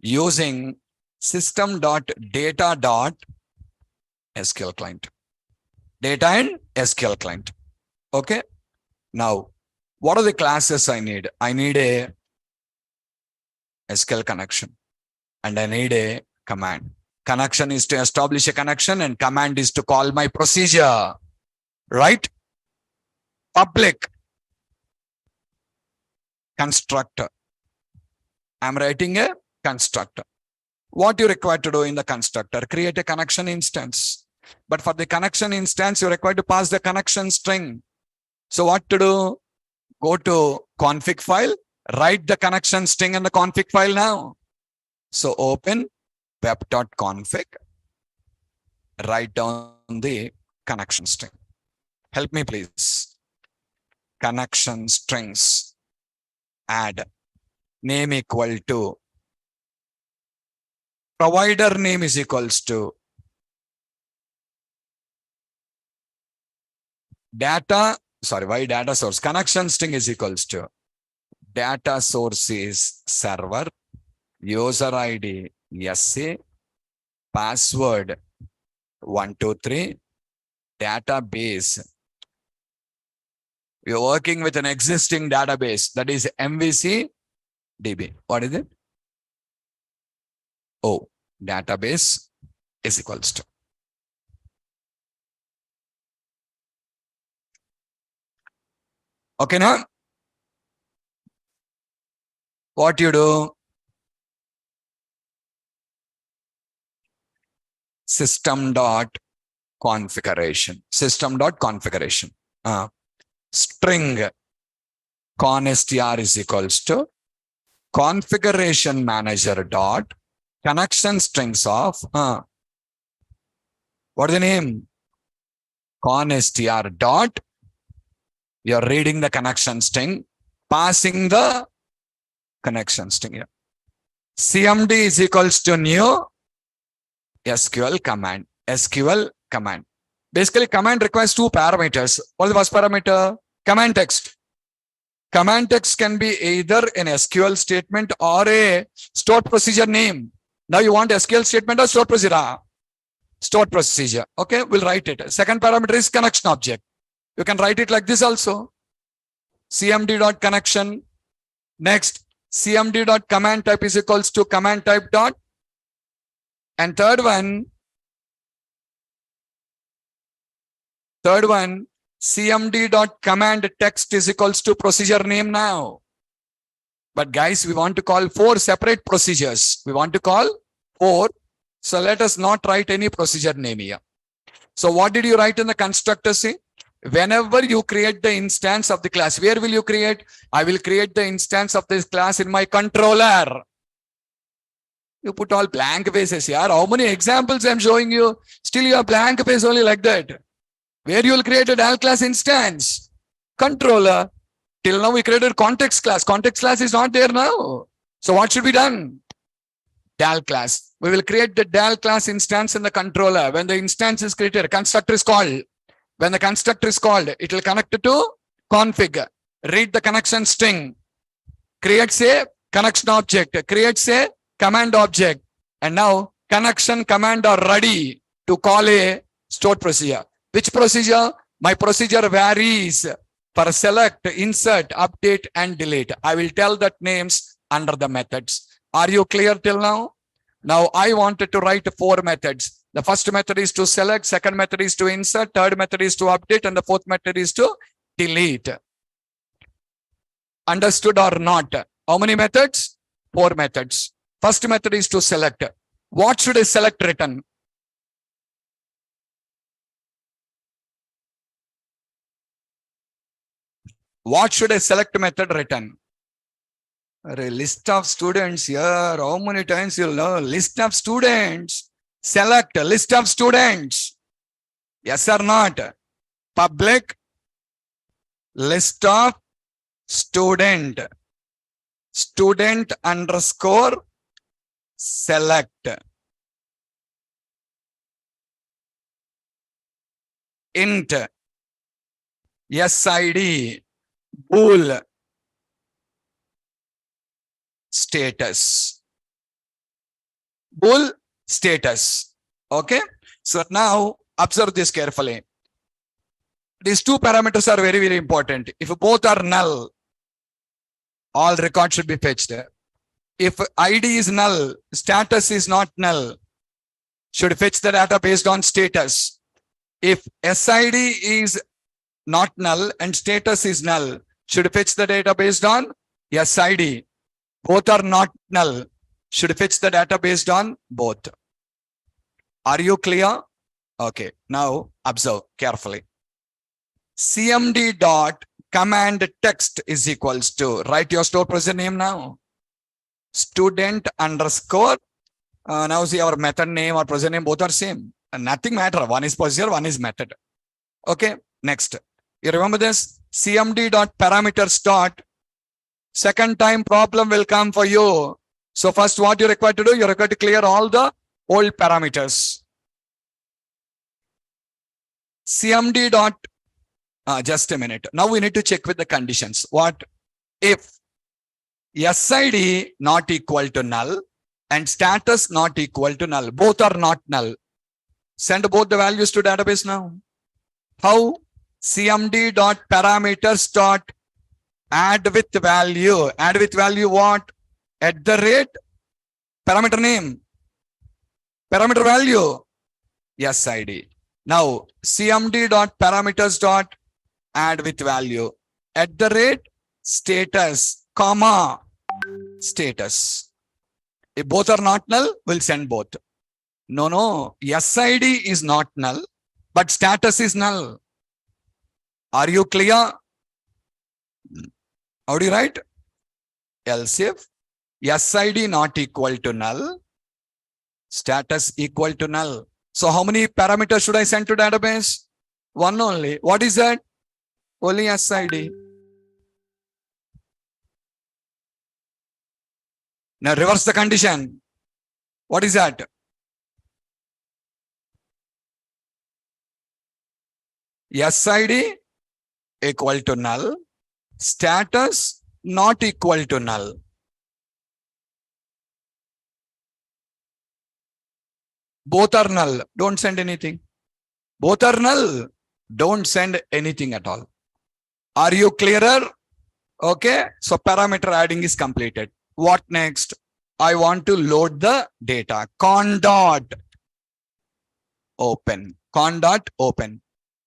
Using system.data.SQL client. Data and SQL client. Okay. Now, what are the classes I need? I need a SQL connection and I need a command. Connection is to establish a connection and command is to call my procedure. Right? Public constructor. I'm writing a constructor. What you require to do in the constructor? Create a connection instance. But for the connection instance, you're required to pass the connection string. So what to do? Go to config file Write the connection string in the config file now. So open web.config, write down the connection string. Help me please. Connection strings, add name equal to, provider name is equals to, data source, connection string is equals to, data source is server, user ID SA, password 123, database. You're working with an existing database, that is MVC DB. What is it? Oh, database is equals to. Okay, now what you do? System.configuration. System.configuration. String constr is equals to configuration manager dot connection strings of what is the name? Constr dot, you're reading the connection string, passing the connection string here. CMD is equals to new SQL command. SQL command. Basically, command requires two parameters. What is the first parameter? Command text. Command text can be either an SQL statement or a stored procedure name. Now you want SQL statement or stored procedure? Stored procedure. Okay, we'll write it. Second parameter is connection object. You can write it like this also. cmd.connection. Next, cmd.command type is equals to command type dot. And third one, cmd.command text is equals to procedure name now. But guys, we want to call 4 separate procedures. We want to call 4. So let us not write any procedure name here. So what did you write in the constructor? See, whenever you create the instance of the class, where will you create? I will create the instance of this class in my controller. You put all blank faces here. How many examples I'm showing you? Still you have blank face only like that. Where you will create a DAL class instance? Controller. Till now we created context class. Context class is not there now. So what should be done? DAL class. We will create the DAL class instance in the controller. When the instance is created, constructor is called. When the constructor is called, it will connect to config. Read the connection string. Creates a connection object. Creates a command object. And now connection command are ready to call a stored procedure. Which procedure? My procedure varies for select, insert, update, and delete. I will tell that names under the methods. Are you clear till now? Now I wanted to write 4 methods. The first method is to select, second method is to insert, third method is to update, and the fourth method is to delete. Understood or not? How many methods? 4 methods. First method is to select. What should I select return? What should a select method return? A list of students here. How many times you'll know? List of students. Select a list of students. Yes or not? Public list of student. Student underscore select. Int. SID. Bool. Status. Bool status. Okay. So now observe this carefully. These 2 parameters are very, very important. If both are null, all records should be fetched. If ID is null, status is not null, should fetch the data based on status. If SID is not null and status is null, should fetch the data based on SID. Both are not null, should fetch the data based on both. Are you clear? Okay, now observe carefully. CMD dot command text is equals to, write your store procedure name now. Student underscore. Now see our method name or procedure name, both are same. And nothing matter. One is procedure, one is method. Okay, next. You remember this? cmd.parameters dot. Second time problem will come for you. So first what you require to do, you require to clear all the old parameters. cmd dot, just a minute. Now we need to check with the conditions. What if SID not equal to null and status not equal to null? Both are not null. Send both the values to database now. How? cmd dot parameters dot add with value. Add with value what? At the rate, parameter name, parameter value, SID. Now cmd dot parameters dot add with value at the rate status, comma, status. If both are not null, we'll send both. No, SID is not null, but status is null. Are you clear? How do you write? Else if SID not equal to null, status equal to null. So how many parameters should I send to database? One only. What is that? Only SID. Now reverse the condition. What is that? SID equal to null, status not equal to null. Both are null. Don't send anything. Both are null. Don't send anything at all. Are you clearer? Okay. So parameter adding is completed. What next? I want to load the data. Con dot open. Con dot open.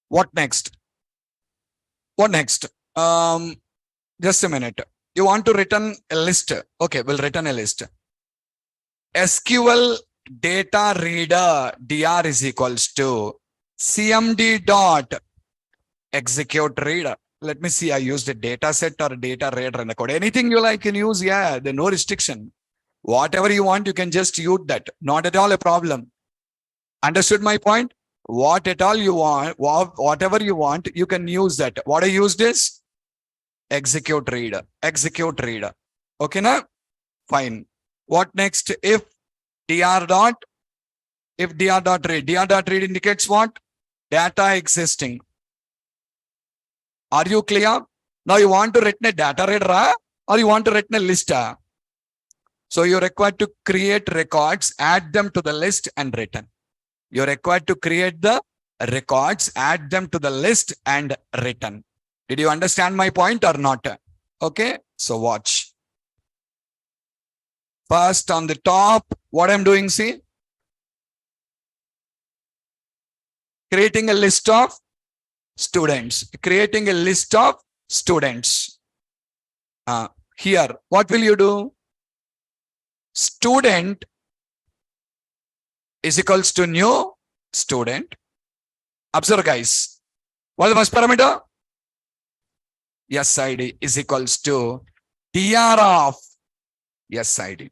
What next? What next? Just a minute. You want to return a list. Okay, we'll return a list. SQL data reader dr is equals to cmd dot execute reader. Let me see. I used a data set or data reader in the code. Anything you like can use. Yeah, there's no restriction. Whatever you want, you can just use that. Not at all a problem. Understood my point? What at all you want, whatever you want, you can use that. What I used is execute reader. Execute reader. Okay, now? Fine. What next? If dr dot read. Dr dot read indicates what? Data existing. Are you clear? Now you want to return a data reader or you want to return a list? So you're required to create records, add them to the list and return. You're required to create the records, add them to the list and return. Did you understand my point or not? Okay, so watch. First on the top, what I'm doing, see? Creating a list of students. Creating a list of students. Here, what will you do? Student is equals to new student. Observe, guys. What is the first parameter? SID is equals to dr of SID.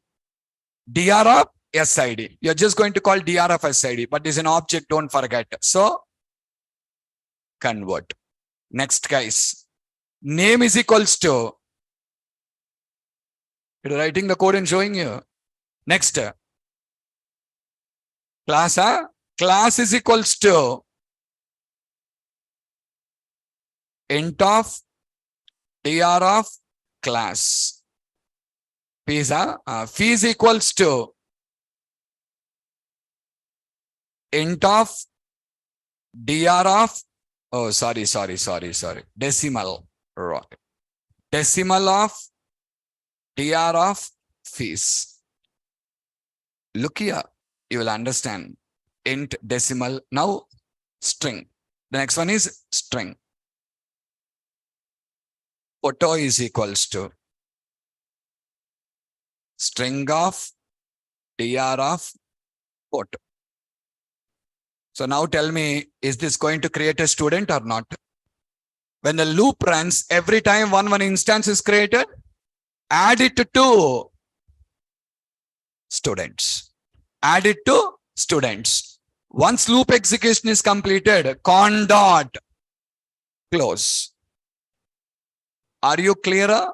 Dr of SID. You're just going to call dr of SID, but it's an object, don't forget. So, convert. Next, guys. Name is equals to. You're writing the code and showing you. Next. Class, class is equals to int of dr of class. Fees equals to int of dr of, oh, sorry. Decimal, right. Decimal of dr of fees. Look here, you will understand. Int decimal. Now string. The next one is string. Photo is equals to string of dr of photo. So now tell me, is this going to create a student or not? When the loop runs, every time one instance is created, add it to students. Add it to students. Once loop execution is completed, con dot close. Are you clearer?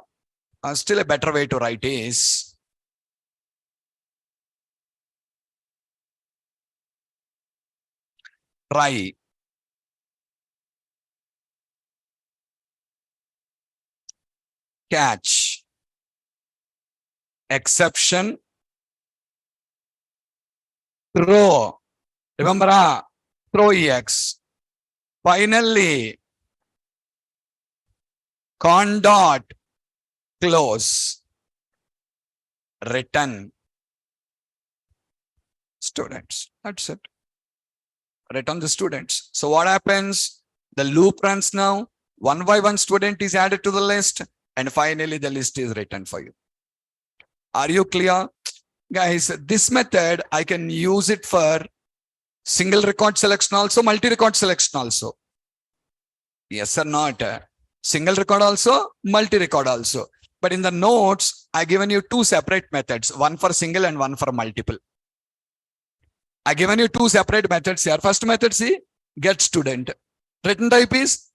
Still a better way to write is try catch exception throw. Remember, throw ex. Finally, con dot close. Return students. That's it. Return the students. So what happens? The loop runs now. One by one student is added to the list. And finally, the list is written for you. Are you clear? Guys, this method, I can use it for single record selection also, multi-record selection also. Yes or not? Single record also, multi-record also. But in the notes, I given you two separate methods, one for single and one for multiple. I given you two separate methods here. First method, see, get student. Return type is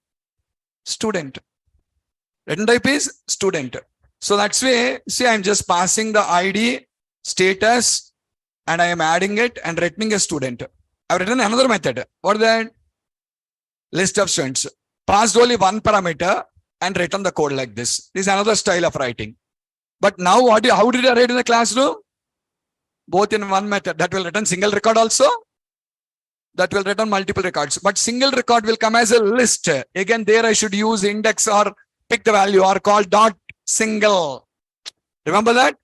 student. Return type is student. So that's why, see, I'm just passing the ID, status, and I am adding it and returning a student. I've written another method. What is that? List of students. Passed only one parameter and written the code like this. This is another style of writing. But now, how did I write in the classroom? Both in one method. That will return single record also. That will return multiple records. But single record will come as a list. Again, there I should use index or pick the value or call dot single. Remember that?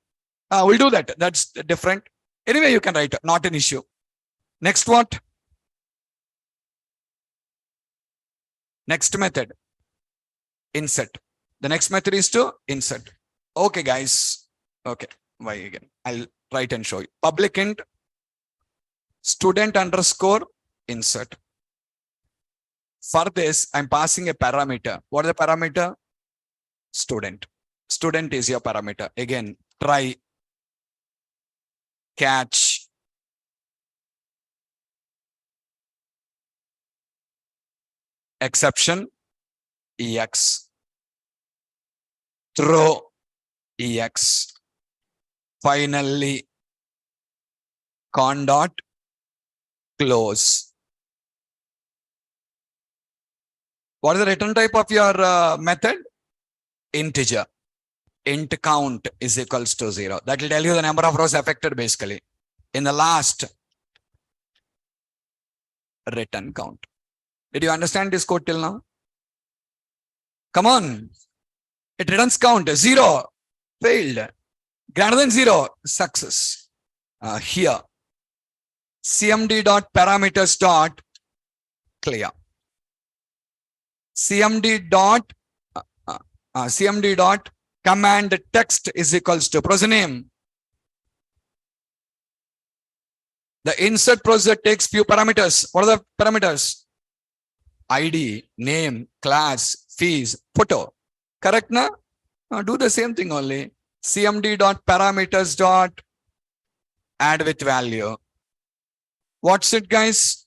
We'll do that. That's different. Anyway, you can write. Not an issue. Next what? Next method. Insert. The next method is to insert. Okay, guys. Okay. Why again? I'll write and show you. Public int student underscore insert. For this, I'm passing a parameter. What is the parameter? Student. Student is your parameter. Again, try catch exception ex throw ex finally con dot close. What is the return type of your method? Integer. Int count is equals to 0. That will tell you the number of rows affected basically. In the last, return count. Did you understand this code till now? Come on. It returns count 0. Failed. Greater than 0. Success. Here. cmd dot parameters dot clear. cmd dot command text is equals to procedure name. The insert procedure takes few parameters. What are the parameters? ID, name, class, fees, photo. Correct na? Do the same thing only. cmd dot parameters dot add with value. What's it, guys?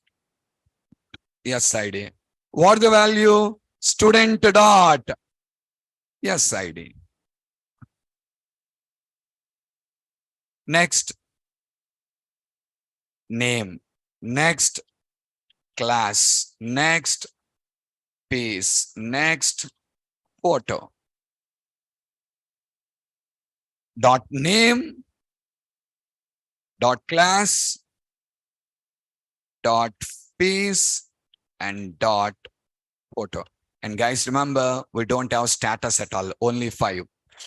Yes, ID. What the value? Student dot. Yes, ID. Next, name. Next, class. Next, piece. Next, photo. Dot name. Dot class. Dot piece. And dot photo. And guys, remember, we don't have status at all. Only 5.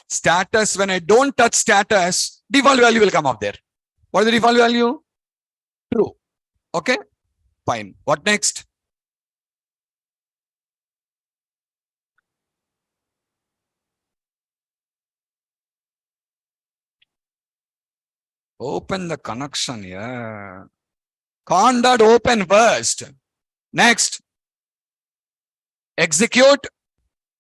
Status, when I don't touch status, default value will come up there. What is the default value? True. Okay, fine. What next? Open the connection here. Con dot open first. Next. Execute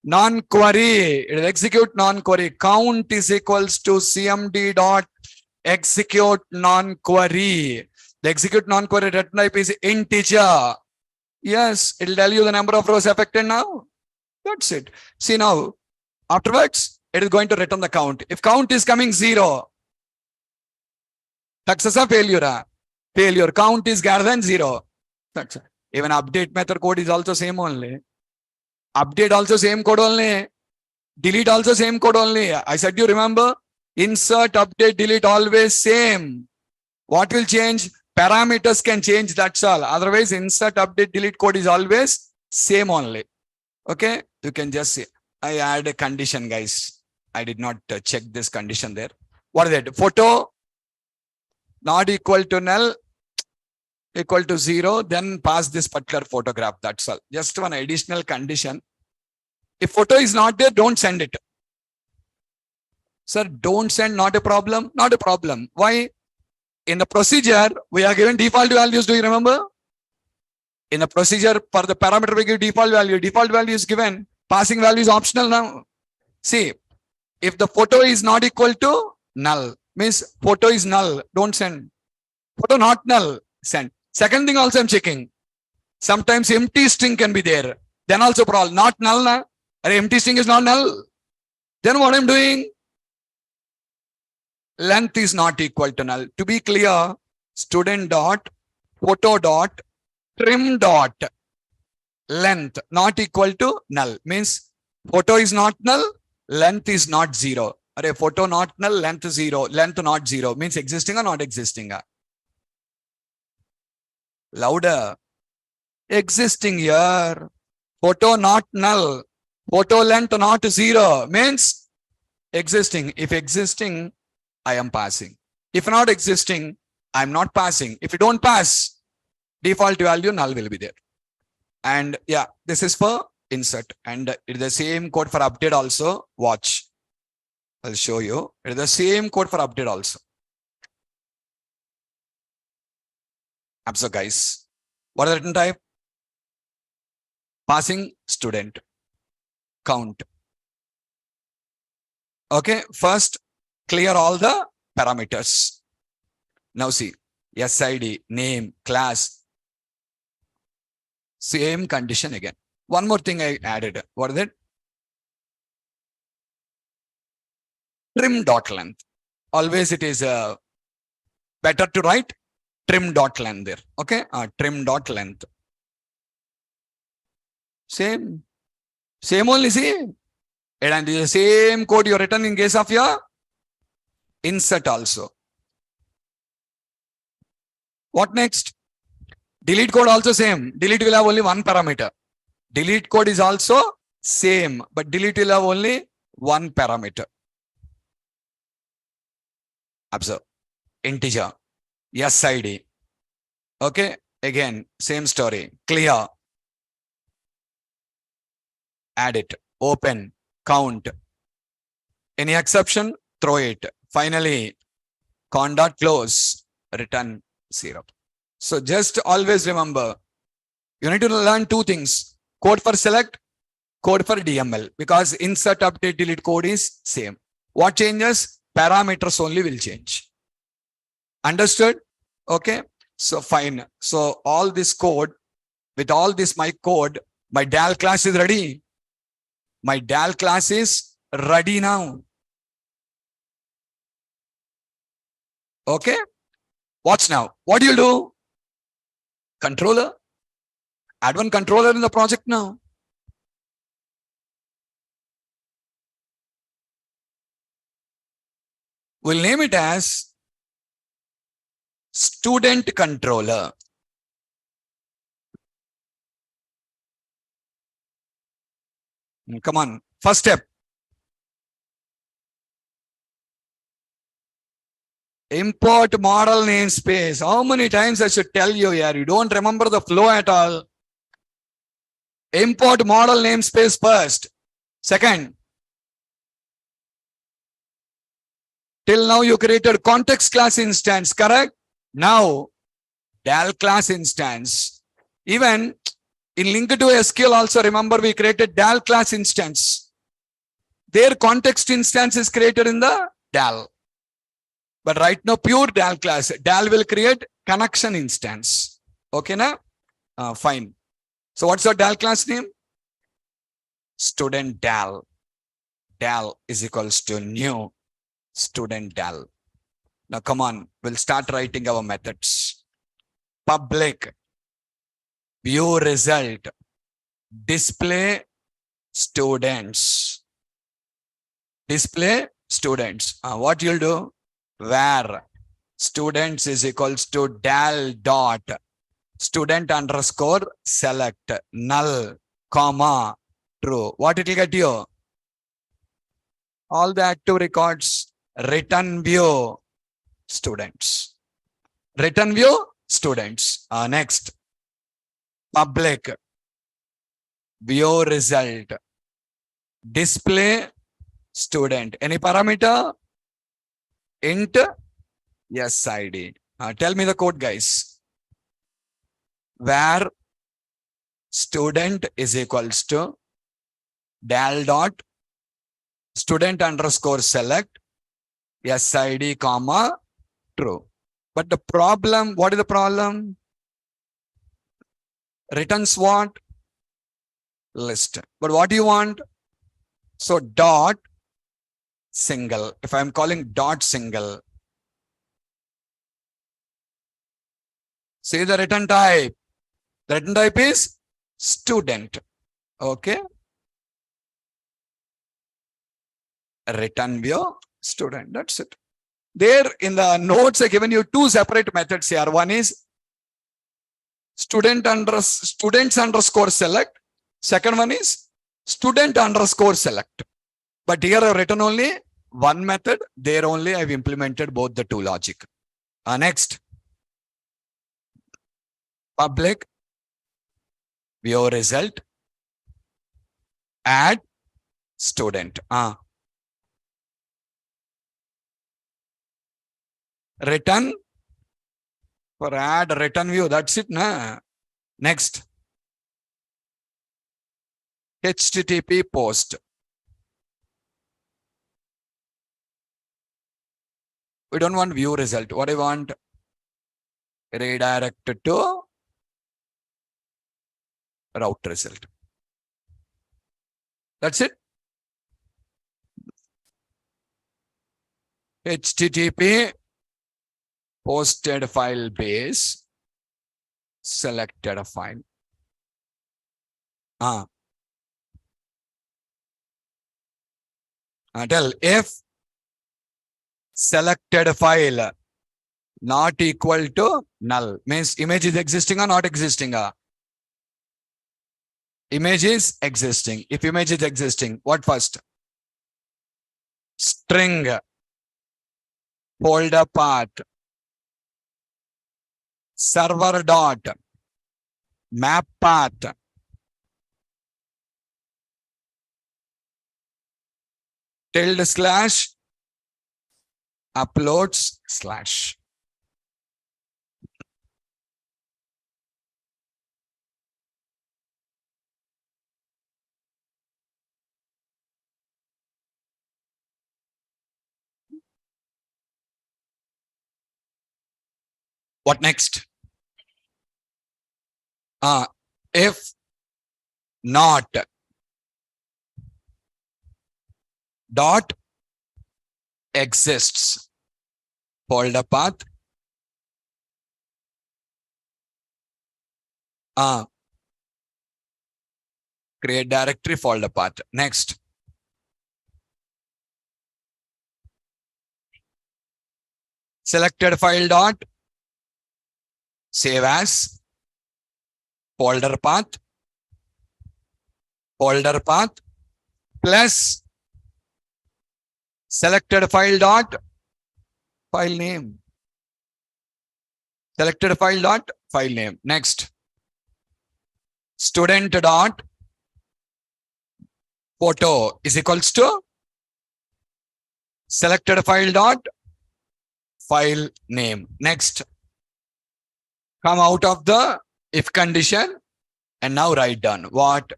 Non-query, it will execute non-query. Count is equals to cmd dot execute non-query. The execute non-query return type is integer. Yes, it will tell you the number of rows affected now. That's it. See now, afterwards, it is going to return the count. If count is coming 0, success or failure? Failure. Count is greater than 0. That's it. Even update method code is also same only. Update also same code only. Delete also same code only. I said you remember? Insert, update, delete always same. What will change? Parameters can change, that's all. Otherwise, insert, update, delete code is always same only. Okay, you can just see. I add a condition, guys. I did not check this condition there. What is it? Photo not equal to null, equal to 0, then pass this particular photograph. That's all. Just one additional condition. If photo is not there, don't send it. Sir, don't send, not a problem. Not a problem. Why? In the procedure, we are given default values. Do you remember? In the procedure, for the parameter, we give default value. Default value is given. Passing value is optional now. See, if the photo is not equal to null, means photo is null, don't send. Photo not null, send. Second thing also I'm checking. Sometimes empty string can be there. Then also problem. Not null. Na? Empty string is not null. Then what I'm doing? Length is not equal to null. To be clear, student dot photo dot trim dot length not equal to null. Means photo is not null, length is not 0. Array, photo not null, length 0, length not 0. Means existing or not existing? Louder. Existing here. Photo not null. Photo length not 0. Means existing. If existing, I am passing. If not existing, I am not passing. If you don't pass, default value null will be there. And yeah, this is for insert. And it is the same code for update also. Watch. I'll show you. It is the same code for update also. So guys, what is the return type? Passing student. Count. Okay, first clear all the parameters. Now see, SID, name, class. Same condition again. One more thing I added. What is it? Trim dot length. Always it is better to write trim dot length there. Okay, trim dot length. Same only, see. And the same code you written in case of your insert also. What next? Delete code also same. Delete will have only one parameter. Delete code is also same, but delete will have only one parameter. Observe. Integer. SID. Okay. Again, same story. Clear. Add it. Open. Count. Any exception? Throw it. Finally, con dot close. Return 0. So just always remember, you need to learn two things. Code for select, code for DML. Because insert, update, delete code is same. What changes? Parameters only will change. Understood? Okay. So fine. So all this code, with all this my code, my DAL class is ready. My DAL class is ready now. Okay. Watch now. What do you do? Controller. Add one controller in the project now. We'll name it as student controller. Come on. First step. Import model namespace. How many times I should tell you here? You don't remember the flow at all. Import model namespace first. Second, till now you created context class instance, correct? Now, DAL class instance. Even In link to SQL also, remember we created DAL class instance. Their context instance is created in the DAL. But right now, pure DAL class. DAL will create connection instance. Okay, na? Fine. So what's your DAL class name? Student DAL. DAL is equals to new student DAL. Now come on, we'll start writing our methods. Public, view result, display students. Display students. What you'll do? Where students is equals to DAL dot student underscore select null comma true. What it will get you? All the active records. Return view students. Return view students. Next, public view result, display student. Any parameter? Int yes ID. Tell me the code, guys. Where student is equals to DAL dot student underscore select SID comma true. But the problem, what is the problem? Returns what? List. But what do you want? So dot single. If I'm calling dot single, see the return type. The return type is student. Okay. Return view student. That's it. There in the notes, I given you two separate methods here. One is students underscore select. Second one is student underscore select. But here I've written only one method. There only I've implemented both the two logic. Next, public view result, add student. Return for add return view. That's it. Na? Next, HTTP post. We don't want view result. What do you want? Redirect to route result. That's it. HTTP posted file base, selected a file. Tell if selected file not equal to null, means image is existing or not existing. Image is existing. If image is existing, what first? String, folder path, server dot, map path, tilde slash, uploads slash. What next? If not dot exists, folder path, create directory, folder path. Next, selected file dot save as, folder path plus selected file dot file name. Selected file dot file name. Next, student dot photo is equals to selected file dot file name. Next, come out of the if condition, And now write down what?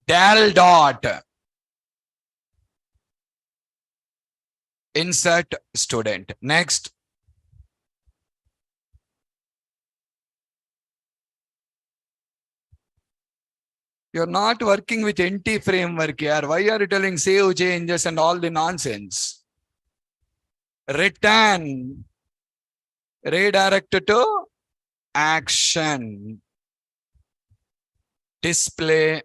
Del dot. Insert student. Next. You're not working with NT framework here. Why are you telling save changes and all the nonsense? Return. Redirect to action. Display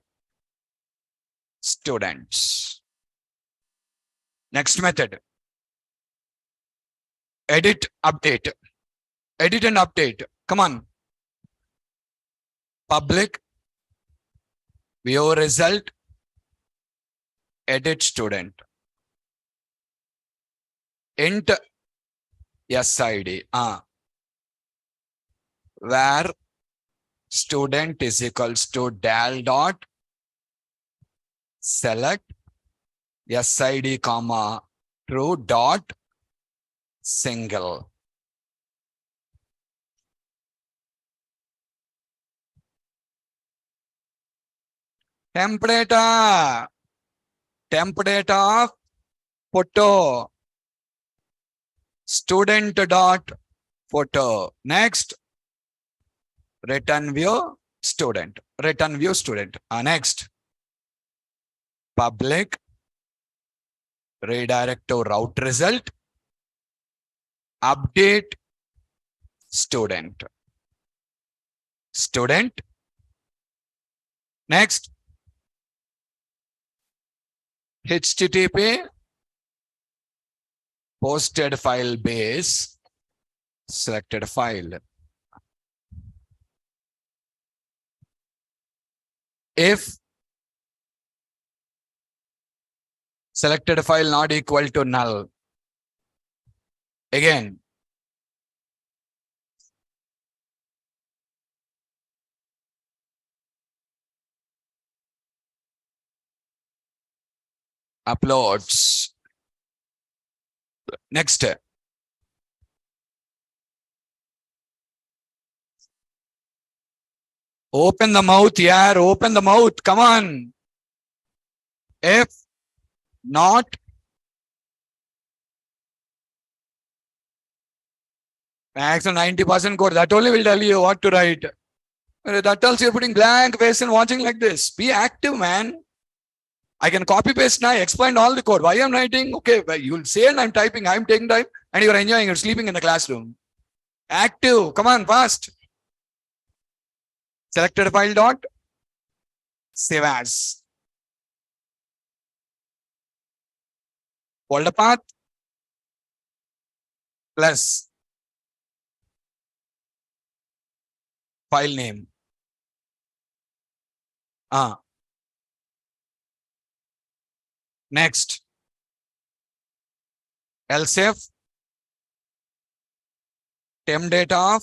students. Next method. Edit, update. Edit and update. Come on. Public. View result. Edit student. Int SID. Where student is equals to del dot select SID comma true dot single. Template of photo. Student dot photo. Next. Return view student. Return view student. Next. Public. Redirect to route result. Update student. Student. Next. HTTP posted file base selected file. If selected file not equal to null, again uploads. Next. Open the mouth here. Open the mouth. Come on. If not max 90% code, that only will tell you what to write. That tells you're putting blank face and watching like this. Be active, man. I can copy paste now. I explained all the code. Why I'm writing? Okay, you'll say and I'm typing. I'm taking time and you're enjoying. You're sleeping in the classroom. Active. Come on, fast. Selected file dot save as. Folder path plus file name. Next. Else if temp data of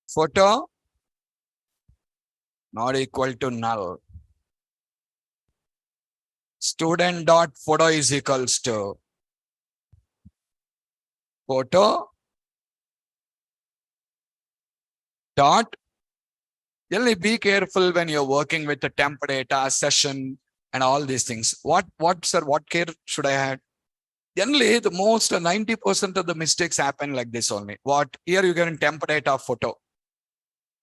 photo not equal to null. Student dot photo is equals to photo dot. Really be careful when you're working with the temp data session and all these things. What care should I have? Generally, the most 90% of the mistakes happen like this only. What here you get in temp data photo.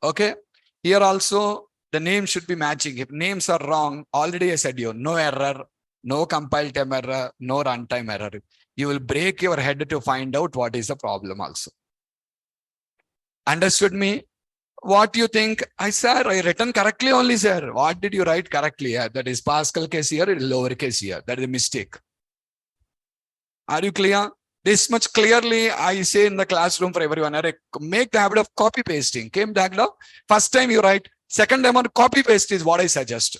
Okay. Here also the name should be matching. If names are wrong, already I said you no error, no compile time error, no runtime error. You will break your head to find out what is the problem also. Understood me? What do you think? Sir, I written correctly only, sir. What did you write correctly here? That is Pascal case here, it is lowercase here. That is a mistake. Are you clear? This much clearly I say in the classroom for everyone. Make the habit of copy pasting. Came the habit of first time you write, second time on copy paste is what I suggest.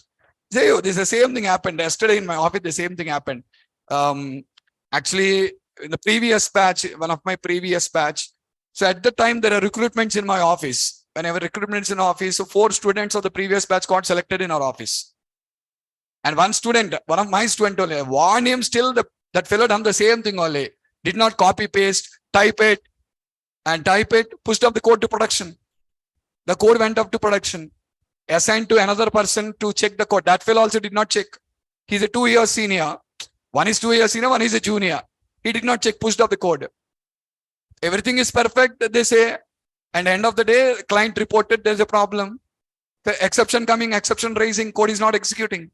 This is the same thing happened yesterday in my office. The same thing happened. Actually, in the previous batch, one of my previous batch. So at the time there are recruitments in my office. Whenever recruitments in office, so 4 students of the previous batch got selected in our office. And one student, one of my students only, warned him still that fellow done the same thing only. Did not copy paste, type it, pushed up the code to production. The code went up to production. assigned to another person to check the code. That fellow also did not check. He's a 2 year senior. One is 2 years senior, one is a junior. He did not check, pushed up the code. Everything is perfect, they say. And end of the day, client reported there's a problem. The exception coming, exception raising, code is not executing.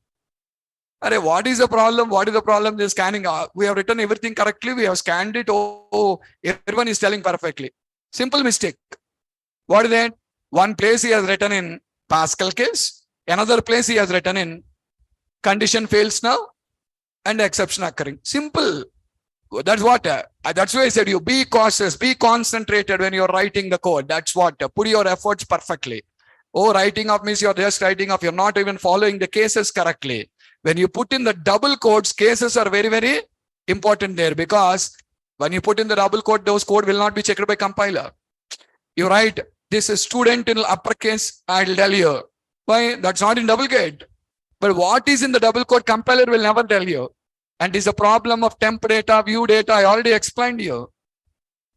What is the problem? What is the problem? They're scanning. We have written everything correctly. We have scanned it. Oh, everyone is telling perfectly. Simple mistake. What is that? One place he has written in Pascal case. Another place he has written in condition fails now and exception occurring. Simple. That's what. That's why I said you be cautious, be concentrated when you're writing the code. That's what. Put your efforts perfectly. Oh, writing off means you're just writing off. You're not even following the cases correctly. When you put in the double quotes, cases are very, very important there, because when you put in the double quote, those code will not be checked by compiler. You write this is student in uppercase, I'll tell you. Why? That's not in double quote. But what is in the double quote, compiler will never tell you. And it's a problem of temp data, view data. I already explained you.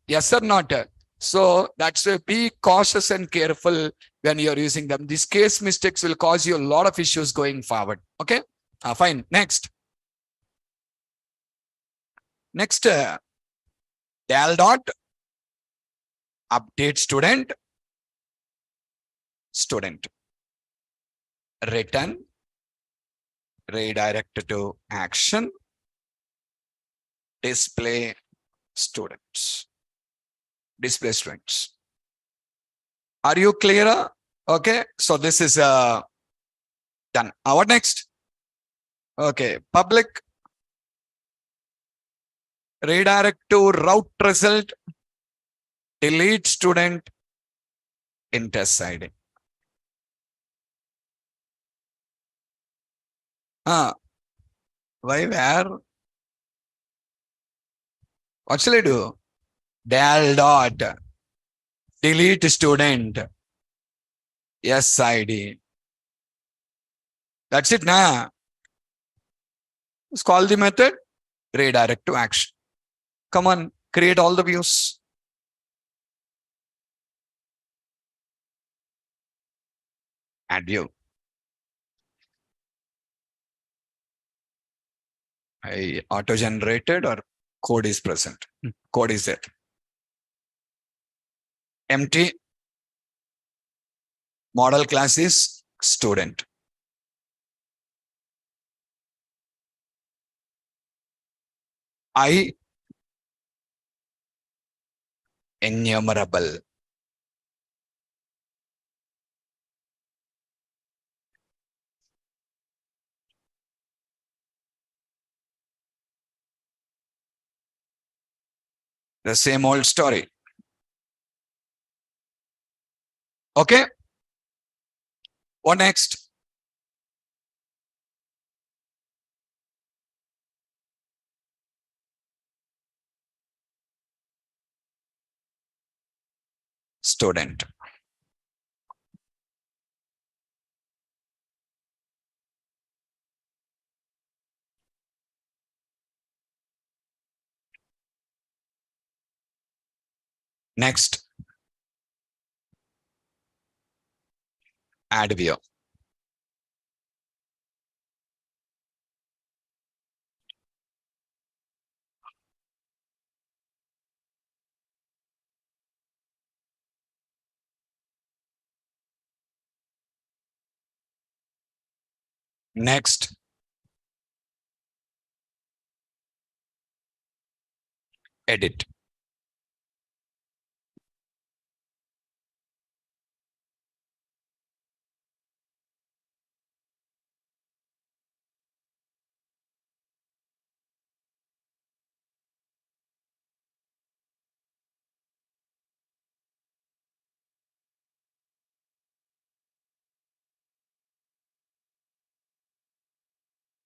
Yes or not? So that's why be cautious and careful when you're using them. These case mistakes will cause you a lot of issues going forward. Okay. Fine. Next, del dot update student return redirect to action display students. Are you clear? Okay. So this is done. What next? Okay, public redirect to route result, delete student in test ID. Why, where? What shall I do? Del dot delete student SID. That's it now. Let's call the method redirect to action. Come on, create all the views. Add view. I auto-generated or code is present. Code is there. Empty. Model class is student. I enumerable. The same old story. Okay. What next? Student. Next. Add view. Next. Edit.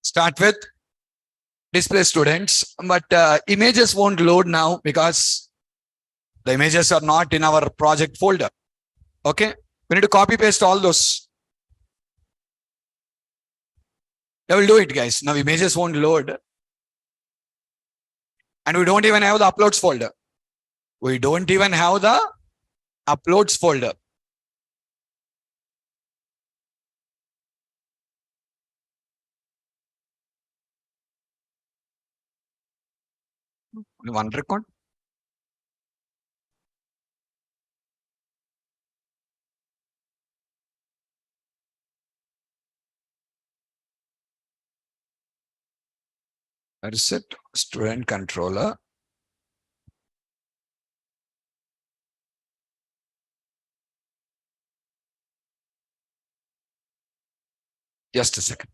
Start with display students, but images won't load now because the images are not in our project folder. Okay. We need to copy paste all those. I will do it, guys. Now images won't load. And we don't even have the uploads folder. We don't even have the uploads folder. Only one record. Where is it? Student controller. Just a second.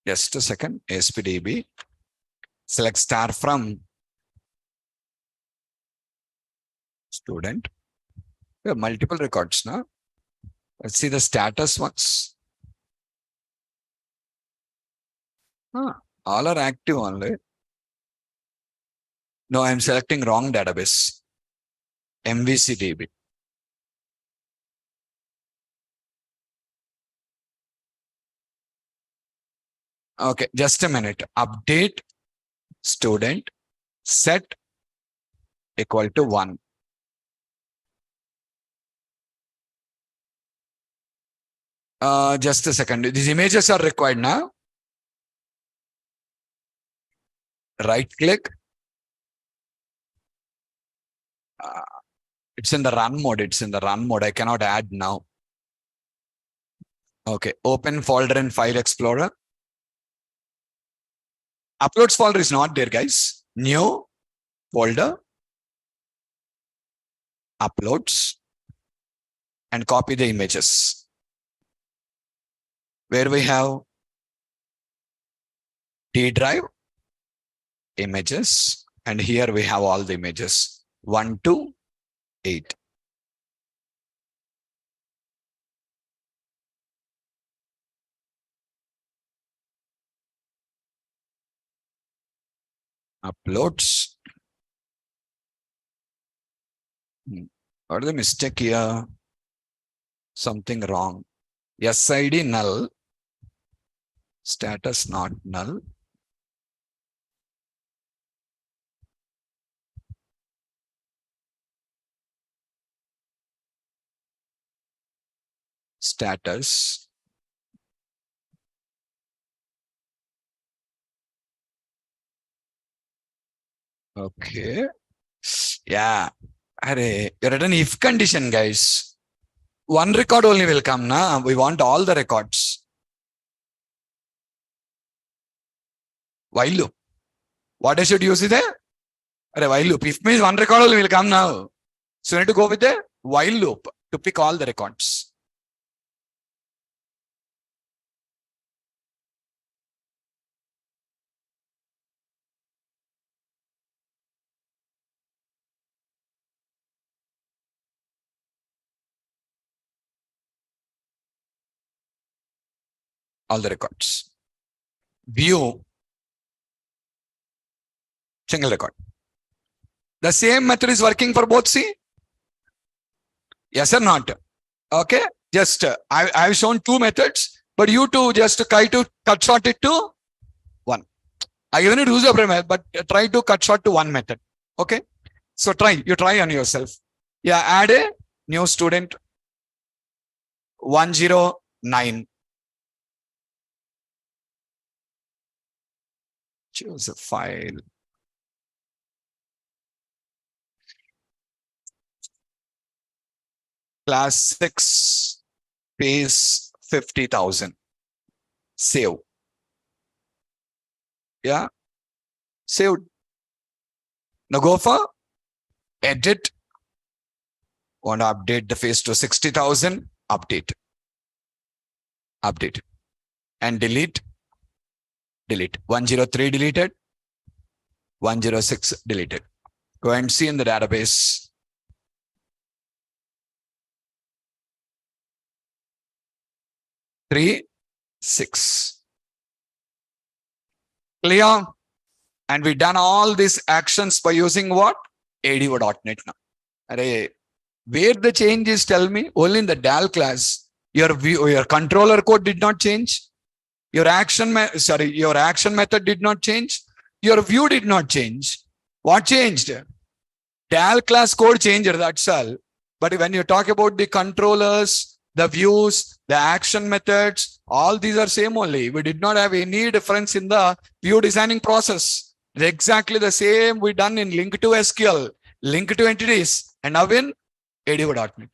Just a second. ASPDB. Select star from student. We have multiple records now. Let's see the status ones. All are active only. No, I'm selecting wrong database. MVC DB. Okay, just a minute. Update student set equal to 1. Just a second. These images are required now. Right click. It's in the run mode. It's in the run mode. I cannot add now. Okay. Open folder in File Explorer. Uploads folder is not there, guys. New folder. Uploads. And copy the images. Where we have D drive, images. And here we have all the images. 1 to 8. Uploads. What is the mistake here? Something wrong. SID null. Status not null. Status. Okay. Yeah. You written if condition, guys. One record only will come now. We want all the records. While loop. What I should use there? While loop. If means one record only will come now. So you need to go with the while loop to pick all the records. All the records. View. Single record. The same method is working for both, see? Yes or not? Okay. Just, I've shown 2 methods, but you two just try to cut short it to 1. I even use a method, but try to cut short to 1 method. Okay. So you try on yourself. Yeah. Add a new student 109. Choose a file. Class 6 pays 50,000. Save. Yeah. Saved. Now go for edit. Want to update the face to 60,000. Update. Update. And delete. Delete. 103 deleted. 106 deleted. Go and see in the database. 3, 6. Clear? And we done all these actions by using what? ADO.NET now. Where the change is, tell me. Only in the DAL class. Your controller code did not change. Your action method did not change. Your view did not change. What changed? DAL class code changed, that's all. But when you talk about the controllers, the views, the action methods, all these are same only. We did not have any difference in the view designing process. It's exactly the same we done in link to SQL, link to entities, and now in ADO.NET.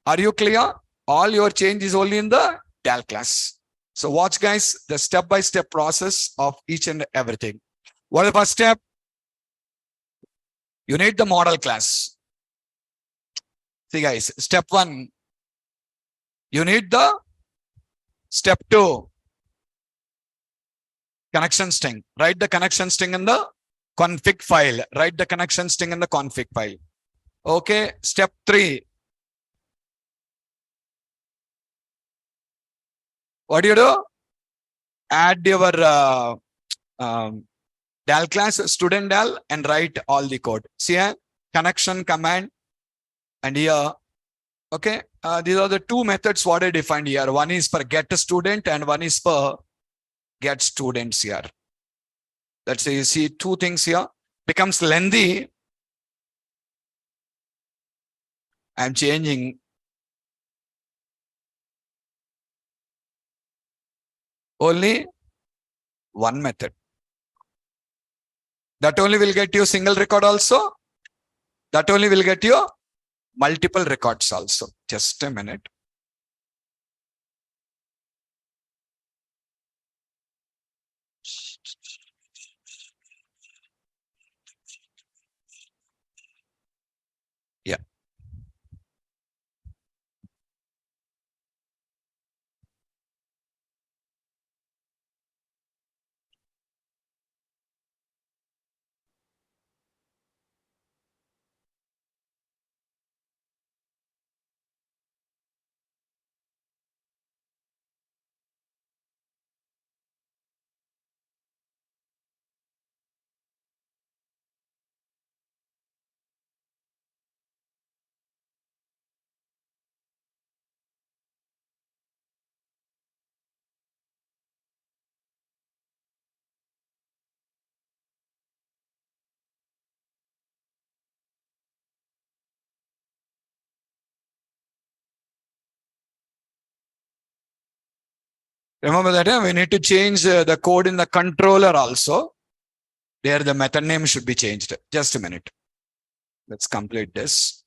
Are you clear? All your change is only in the DAL class. So watch guys, the step-by-step process of each and everything. What is the first step? You need the model class. See guys, step 1, you need the step 2, connection string. Write the connection string in the config file. Write the connection string in the config file. Okay, step 3. What do you do? Add your DAL class, student DAL, and write all the code. See here, connection command, and here, okay, these are the two methods what I defined here. One is for get a student and one is for get students here. Let's say you see two things here. Becomes lengthy. I'm changing. Only one method. That only will get you single record also. That only will get you multiple records also. Just a minute. Yeah. Remember that we need to change the code in the controller also. There the method name should be changed. Just a minute. Let's complete this.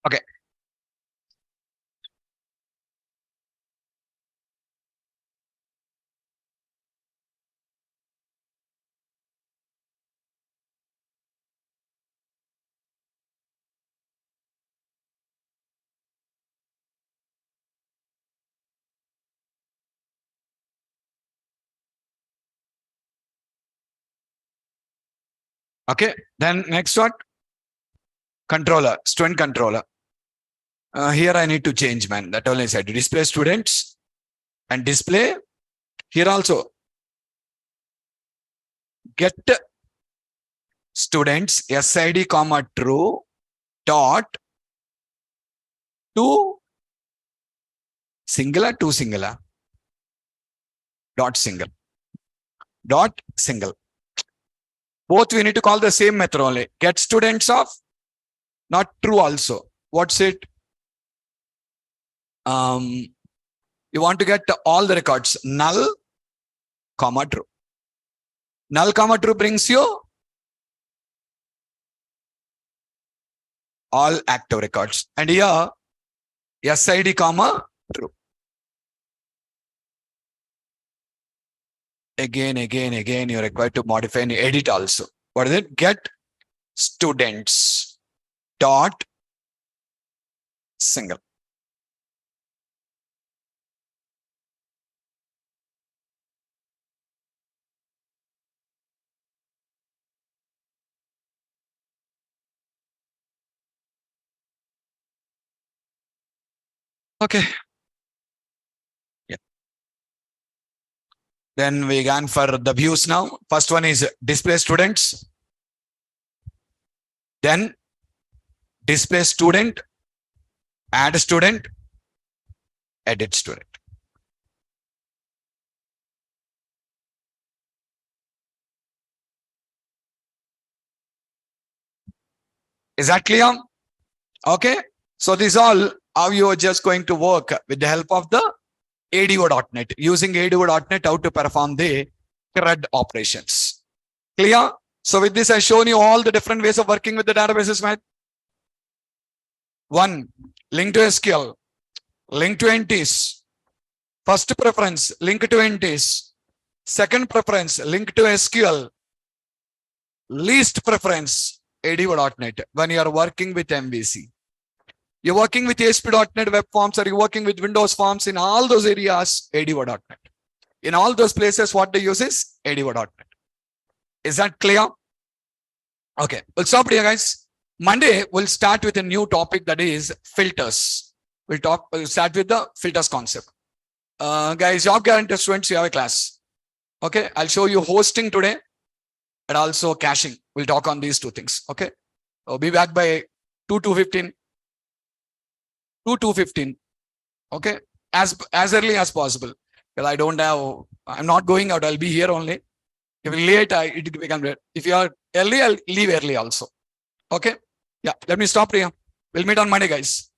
Okay. Okay. Then next what? Controller, student controller. Here I need to change, man. That only said display students and display here also. Get students SID comma true dot to singular to singular dot single. dot single. Both we need to call the same method only. Get students of, not true also. What's it? You want to get all the records, null, comma, true. Null, comma, true brings you all active records. And here, SID, comma, true. Again, you're required to modify and edit also. What is it? Get students dot single. Okay. Yeah. Then we gone for the views now. First one is display students. Then display student, add student, edit student. Is that clear? Okay. So this all how you are just going to work with the help of the ADO.NET. Using ADO.NET, how to perform the CRUD operations. Clear? So with this, I've shown you all the different ways of working with the databases, man. One, link to SQL, link to entities. First preference, link to entities. Second preference, link to SQL. Least preference, ADO.NET when you are working with MVC. You're working with ASP.NET Web Forms, or you're working with Windows Forms. In all those areas, ADO.NET. In all those places, what they use is ADO.NET. Is that clear? Okay, we'll stop here, guys. Monday, we'll start with a new topic, that is filters. We'll start with the filters concept. Guys, job guarantee students, you have a class. Okay, I'll show you hosting today and also caching. We'll talk on these two things. Okay, I'll be back by 2:15. 2:15. Okay, as early as possible. Because I'm not going out. I'll be here only. If you're late, it become late. If you are early, I'll leave early also. Okay. Yeah. Let me stop here. We'll meet on Monday, guys.